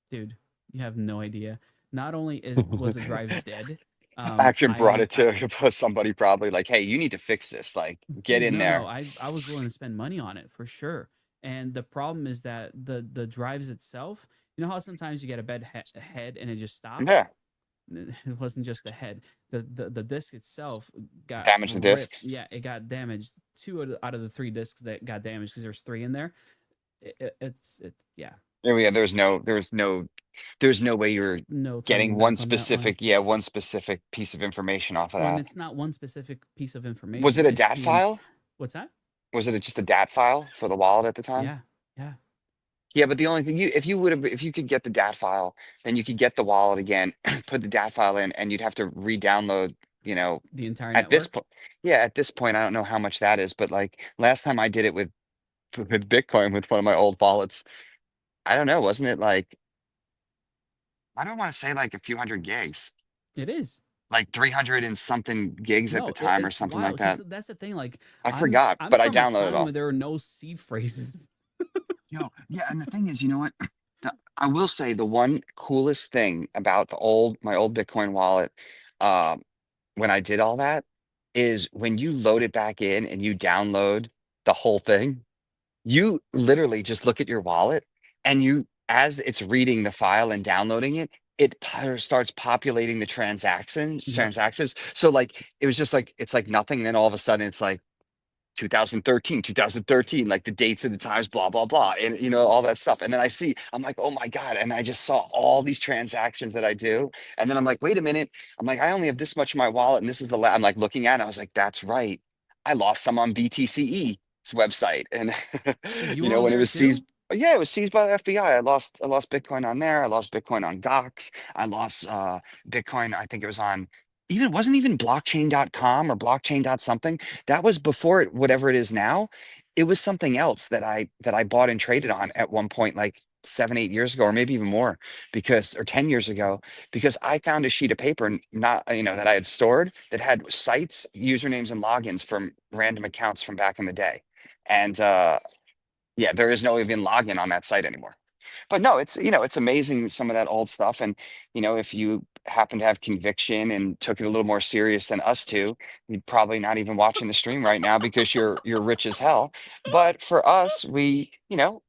Dude, you have no idea. Not only was the drive dead, Action brought it to somebody probably like, hey, you need to fix this. Like, get dude, in no, there. I was willing to spend money on it for sure. And the problem is that the drives itself, you know how sometimes you get a bad head and it just stops. Yeah, It wasn't just the head. The disc itself got damage the disc. ripped. Yeah, it got damaged. Two out of the three discs that got damaged, because there's three in there. Yeah. Yeah, there's no way you're No turning getting one back on that one. specific, yeah, one specific piece of information off of When that. it's not one specific piece of Was information, it a it's DAT the int. file? What's that? Was it just a DAT file for the wallet at the time? Yeah, yeah. Yeah, but the only thing if you could get the DAT file, then you could get the wallet again, put the DAT file in, and you'd have to re-download, you know, The entire at this network. point. Yeah, at this point, I don't know how much that is, but like last time I did it with Bitcoin with one of my old wallets, I don't know, wasn't it like I don't want to say like a few hundred gigs, It is. like 300 and something gigs at the No, time or it's something like wild because that. that's the thing. Like, I forgot, I'm but I from a downloaded it time all. when there were no seed phrases. Yo, yeah, and the thing is, you know what? I will say the one coolest thing about my old Bitcoin wallet, um, when I did all that, is when you load it back in and you download the whole thing, you literally just look at your wallet and as it's reading the file and downloading it, starts populating the Yep. transactions. So like it was just like it's like nothing, and then all of a sudden it's like 2013, like the dates and the times, blah, blah, blah, and all that stuff. And then I'm like, oh my God. And I just saw all these transactions that I do. And then I'm like, wait a minute. I'm like, I only have this much in my wallet. And this is I'm like looking at it. I was like, that's right. I lost some on BTCE's website. And, You were on when it there was seized. too? Yeah, it was seized by the FBI. I lost Bitcoin on there. I lost Bitcoin on Gox. I lost Bitcoin. I think it was on it wasn't even blockchain.com or blockchain dot something. That was before whatever it is now. It was something else that I bought and traded on at one point, like 7, 8 years ago, or maybe even more, or 10 years ago, because I found a sheet of paper, not, that I had stored that had sites, usernames, and logins from random accounts from back in the day. And yeah, there is no even login on that site anymore. But no, it's amazing some of that old stuff. And, if you happen to have conviction and took it a little more serious than us two, you'd probably not even watching the stream right now because you're rich as hell. But for us, we're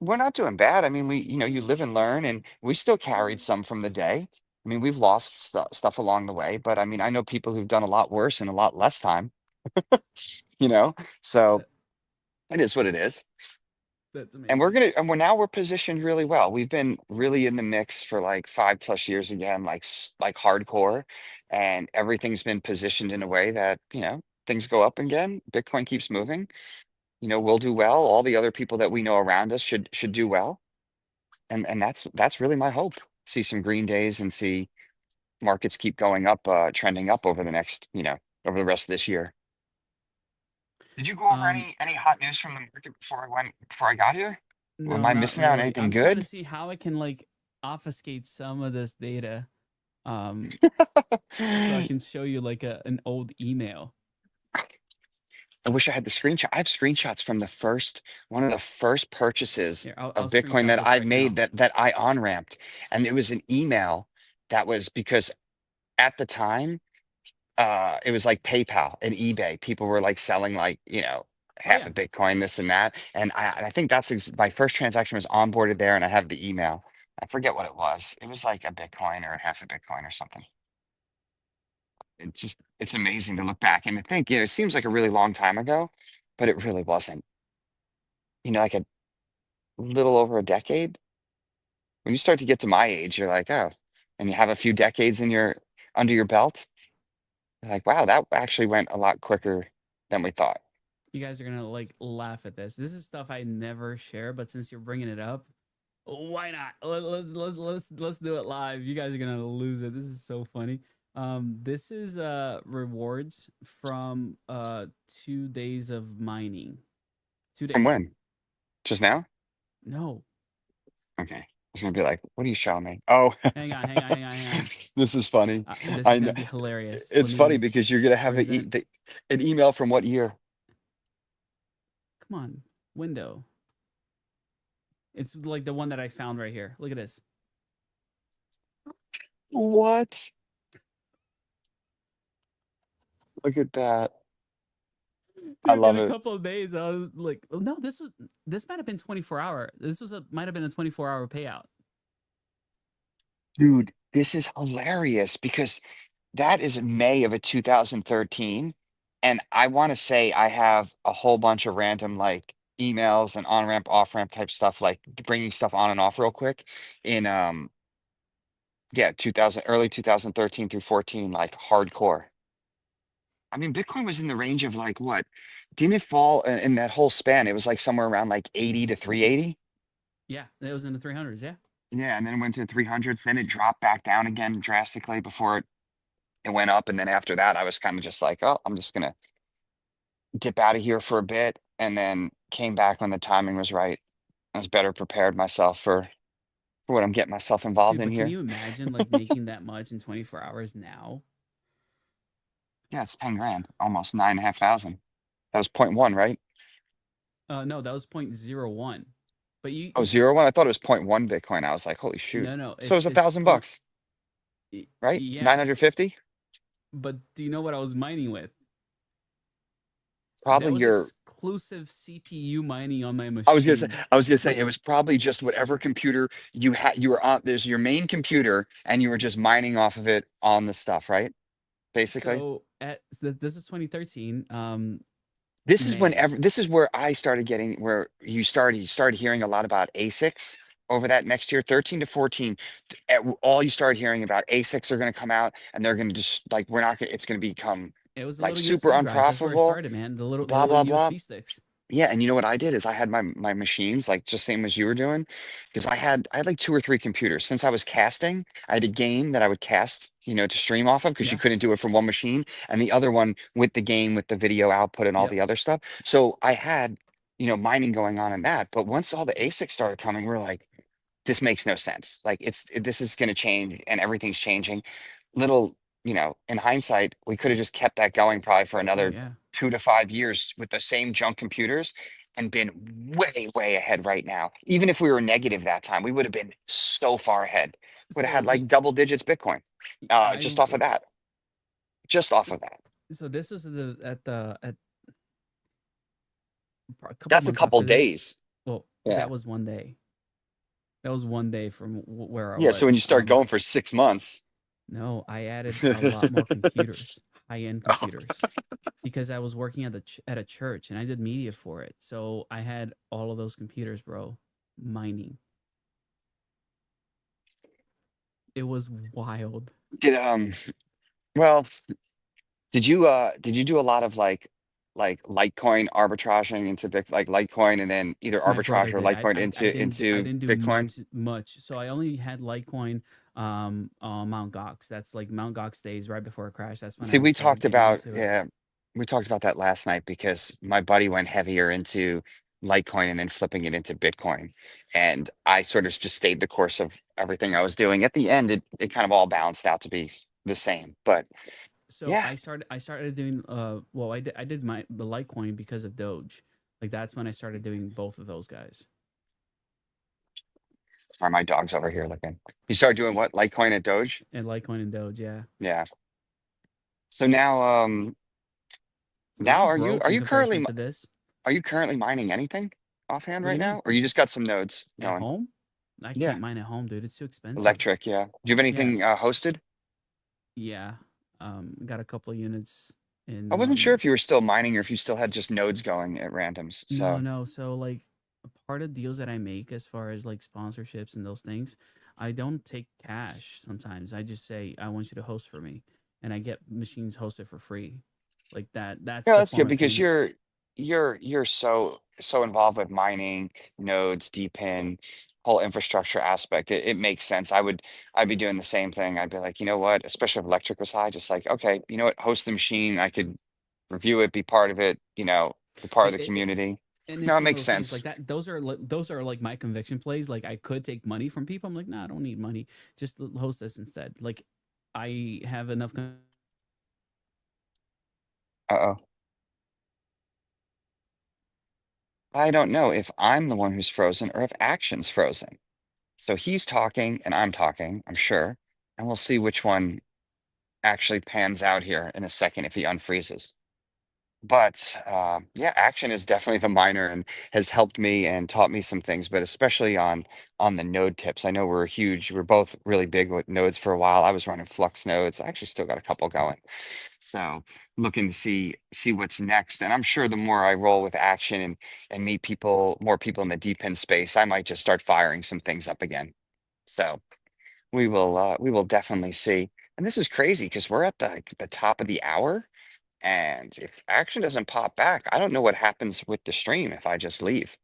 not doing bad. I mean, you live and learn, and we still carried some from the day. I mean, we've lost stuff along the way, but I mean, I know people who've done a lot worse in a lot less time, you know? So That, it is what it is. that's And amazing. we're positioned really well. We've been really in the mix for like 5 plus years again, like hardcore, and everything's been positioned in a way that, things go up again. Bitcoin keeps moving. We'll do well. All the other people that we know around us should do well. And that's really my hope. See some green days and see markets keep going up, trending up over over the rest of this year. Did you go over Um, any hot news from the market before I got here? Am no, I not missing out on really. anything I'm trying to good? see how I can like obfuscate some of this data. Um, so I can show you like an old email. I wish I had the screenshot. I have screenshots from one of the first purchases Here, of I'll Bitcoin screenshot that this I right made now. that I on-ramped. And it was an email that was because at the time, it was like PayPal and eBay. People were like selling like, Oh half yeah, a Bitcoin, this and that. And I think my first transaction was onboarded there, and I have the email. I forget what it was. It was like a Bitcoin or half a Bitcoin or something. It's amazing to look back and to think, it seems like a really long time ago, but it really wasn't. Like a little over a decade. When you start to get to my age, you're like, oh, and you have a few decades under your belt, you're like, wow, that actually went a lot quicker than we thought. you guys are gonna like laugh at this. This is stuff I never share, but since you're bringing it up, why not? Let's do it live. You guys are gonna lose it. This is so funny. This is rewards from 2 days of mining. Two From days. when? Just now? No, Okay. I was gonna be like, what are you showing me? Oh, hang on. this is funny. This I is know. gonna be hilarious. Let It's funny me because you're gonna have present. an email from what year? Come on, window. It's like the one that I found right here. Look at this. What? Look at that. I Dude, in love a it. couple of days, I was like, oh no, this might have been 24 hour. Might have been a 24-hour payout. Dude, this is hilarious because that is May of a 2013. And I want to say I have a whole bunch of random like emails and on ramp, off ramp type stuff, like bringing stuff on and off real quick in yeah, 2000 early 2013 through 14, like hardcore. I mean, Bitcoin was in the range of like what? Didn't it fall in that whole span? It was like somewhere around like 80 to 380. Yeah, it was in the 300s. Yeah. Yeah, and then it went to the 300s. Then it dropped back down again drastically before it went up. And then after that, I was kind of just like, oh, I'm just gonna dip out of here for a bit, and then came back when the timing was right. I was better prepared myself for what I'm getting myself involved Dude, in but can here. you imagine like making that much in 24 hours now? Yeah, it's 10 grand, almost 9,500. That was point one, right? No, that was 0.01. But Oh, 0.1. I thought it was point one Bitcoin. I was like, holy shoot. no, So it was it's $1,000, right? yeah. 950. But do you know what I was mining with? That Probably was your. exclusive CPU mining on my machine. I was gonna say it was probably just whatever computer you had. You were on. There's your main computer, and you were just mining off of it on the stuff, right? Basically. So this is 2013. This is May. whenever this is where I started getting where you started hearing a lot about ASICs over that next year, 13 to 14. All you started hearing about ASICs are going to come out, and they're going to just like we're not gonna, it's going to become It was the like little super USB drives. That's where it unprofitable, started, man. The little blah blah blah. USB sticks. Yeah, and you know what I did is I had my machines like just same as you were doing, because I had like two or three computers. Since I was casting, I had a game that I would cast, to stream off of because you Yeah. couldn't do it from one machine, and the other one with the game with the video output and all Yep. the other stuff. So I had, mining going on in that. But once all the ASICs started coming, we're like, this makes no sense. Like this is going to change and everything's changing. Little, in hindsight, we could have just kept that going probably for Oh another yeah. 2 to 5 years with the same junk computers and been way, way ahead right now. Even if we were negative that time, we would have been so far ahead. Would have So had like double digits Bitcoin, I just off of that. Just off of that. so this was at a couple That's a months couple after this. days. Well, Yeah. that was one day. That was one day from where I Yeah. was. So when you start going for 6 months. No, I added a lot more computers, high-end computers, because I was working at a church and I did media for it. So I had all of those computers, bro, mining. It was wild. Did well, did you do a lot of like Litecoin arbitraging into like Litecoin and then either My brother arbitrage or did. Litecoin I into didn't do Bitcoin? much. So I only had Litecoin, Mount Gox. That's like Mount Gox days right before it crashed. That's when See, I we started talked getting about into it. yeah, we talked about that last night because my buddy went heavier into Litecoin and then flipping it into Bitcoin. And I sort of just stayed the course of everything I was doing. At the end, it kind of all balanced out to be the same. But So yeah, I started doing well I did the Litecoin because of Doge. Like that's when I started doing both of those guys. are my dogs over here looking. You started doing what? Litecoin and Doge? And Litecoin and Doge, yeah. Yeah. So now So now I'm are you broke are in you currently comparison to this. are you currently mining anything offhand What do right you mean? now? Or you just got some nodes At going? home? I Yeah. can't mine at home, dude. It's too expensive. Electric, yeah. Do you have anything hosted? Yeah. Got a couple of units in I wasn't sure if you were still mining or if you still had just nodes going at randoms. So No. So like a part of deals that I make as far as like sponsorships and those things, I don't take cash sometimes. I just say I want you to host for me and I get machines hosted for free. Like that's yeah, the that's form good of because payment. you're so involved with mining, nodes, DPIN, whole infrastructure aspect. It makes sense. I'd be doing the same thing. I'd be like, you know what, especially if electric was high, just like, okay, you know what, host the machine. I could review it, be part of it, be part of It, the it, it- community. and No, it's it one of makes those things like sense. that. Those are like my conviction plays. Like I could take money from people. I'm like, no, I don't need money. Just host this instead. Like I have enough. Uh-oh. I don't know if I'm the one who's frozen or if action's frozen. So he's talking and I'm talking, I'm sure, and we'll see which one actually pans out here in a second if he unfreezes. But yeah, action is definitely the miner and has helped me and taught me some things, but especially on the node tips. I know we're both really big with nodes for a while. I was running Flux nodes. I actually still got a couple going. So looking to see what's next. And I'm sure the more I roll with action and meet people, more people in the deep end space, I might just start firing some things up again. So we will definitely see. And this is crazy because we're at the top of the hour. And if action doesn't pop back, I don't know what happens with the stream if I just leave.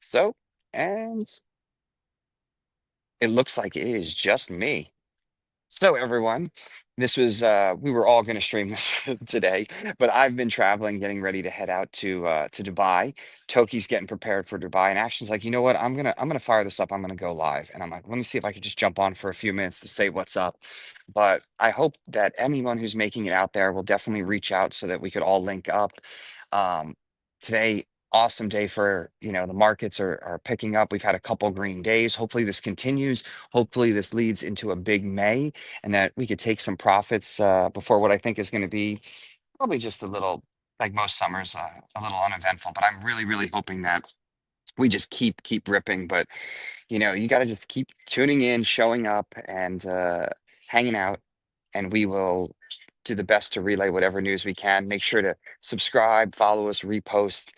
So, and it looks like it is just me. So everyone, this was we were all going to stream this today, but I've been traveling, getting ready to head out to Dubai. Toki's getting prepared for Dubai, and Action's like, you know what? I'm gonna fire this up. I'm gonna go live, and I'm like, let me see if I could just jump on for a few minutes to say what's up. But I hope that anyone who's making it out there will definitely reach out so that we could all link up. Um, Today, awesome day for the markets are picking up. We've had a couple green days. Hopefully this continues. Hopefully this leads into a big May and that we could take some profits before what I think is going to be probably just a little, like most summers, a little uneventful. But I'm really, really hoping that we just keep ripping. But you got to just keep tuning in, showing up, and hanging out, and we will do the best to relay whatever news we can. Make sure to subscribe, follow us, repost,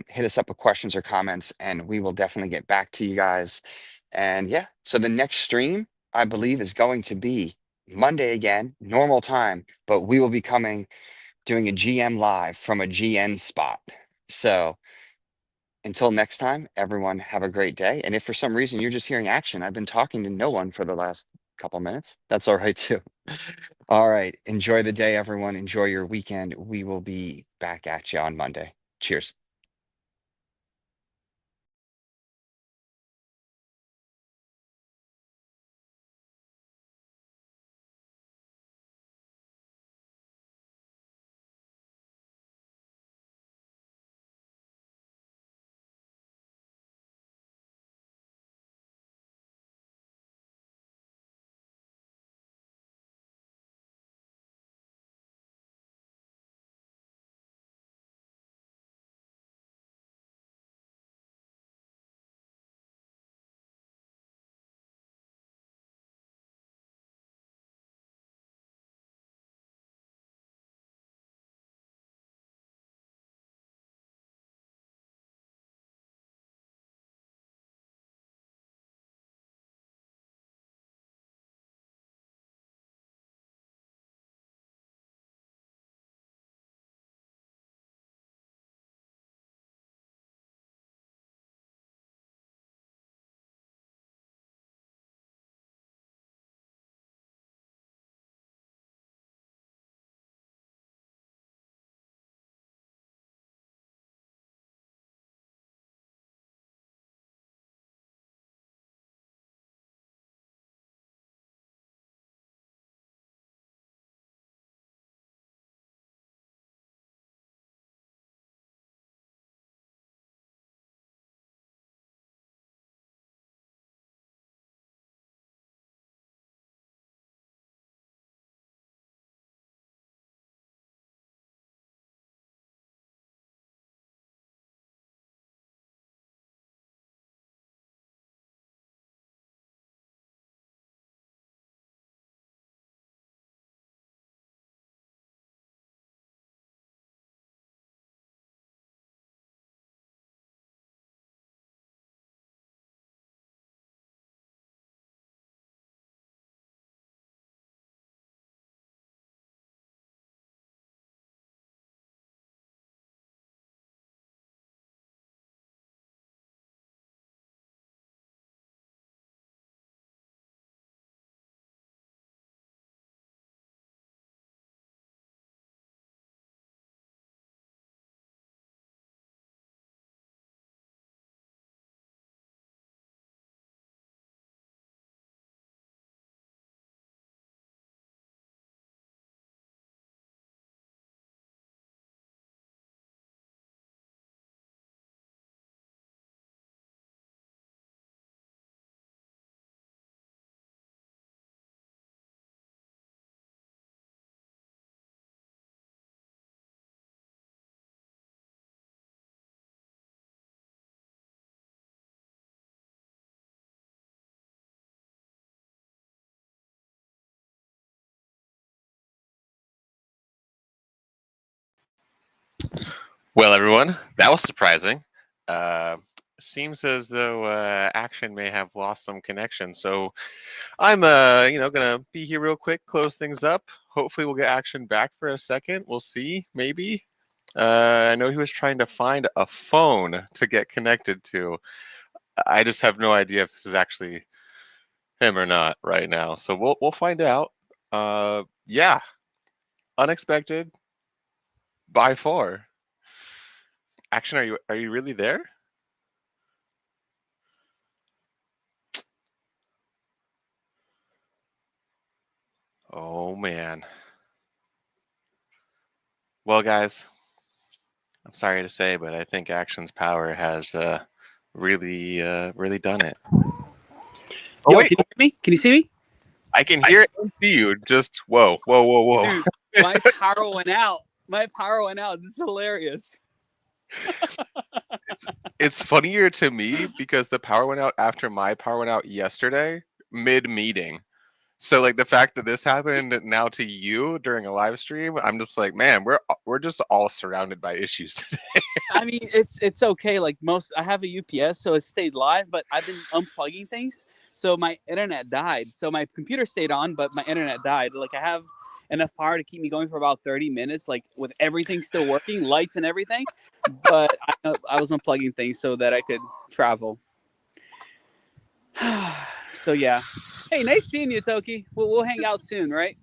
hit us up with questions or comments, and we will definitely get back to you guys. And yeah, so the next stream, I believe, is going to be Monday again, normal time, but we will be doing a GM live from a GN spot. So until next time, everyone have a great day. And if for some reason you're just hearing action, I've been talking to no one for the last couple minutes. That's all right too. All right. Enjoy the day, everyone. Enjoy your weekend. We will be back at you on Monday. Cheers. Well, everyone, that was surprising. Seems as though Action may have lost some connection. So I'm, gonna be here real quick, close things up. Hopefully, we'll get Action back for a second. We'll see, maybe. I know he was trying to find a phone to get connected to. I just have no idea if this is actually him or not right now. So we'll find out. Yeah, unexpected by far. Action, are you really there? Oh man. Well, guys, I'm sorry to say, but I think Action's power has really done it. Oh Yo, wait, can you hear me? Can you see me? I can hear and see you. Just whoa. Dude, my power went out. My power went out. This is hilarious. It's funnier to me because the power went out after my power went out yesterday, mid-meeting. So like the fact that this happened now to you during a live stream, I'm just like, man, we're just all surrounded by issues today. I mean, it's okay. Like I have a UPS, so it stayed live, but I've been unplugging things, so my internet died. So my computer stayed on, but my internet died. Like I have enough power to keep me going for about 30 minutes, like with everything still working, lights and everything. But I was unplugging things so that I could travel. So yeah. Hey, nice seeing you, Toki. We'll hang out soon, right?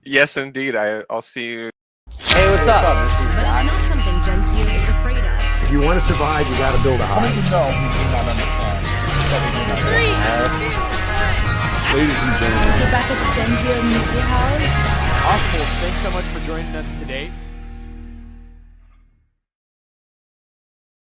Yes, indeed. I'll see you. Hey, what's up? But it's not something Gensio is afraid of. If you want to survive, you got to build a house. You know we do not understand. Ladies and gentlemen. We're back at the Gensio Media House. Awesome. Well, thanks so much for joining us today.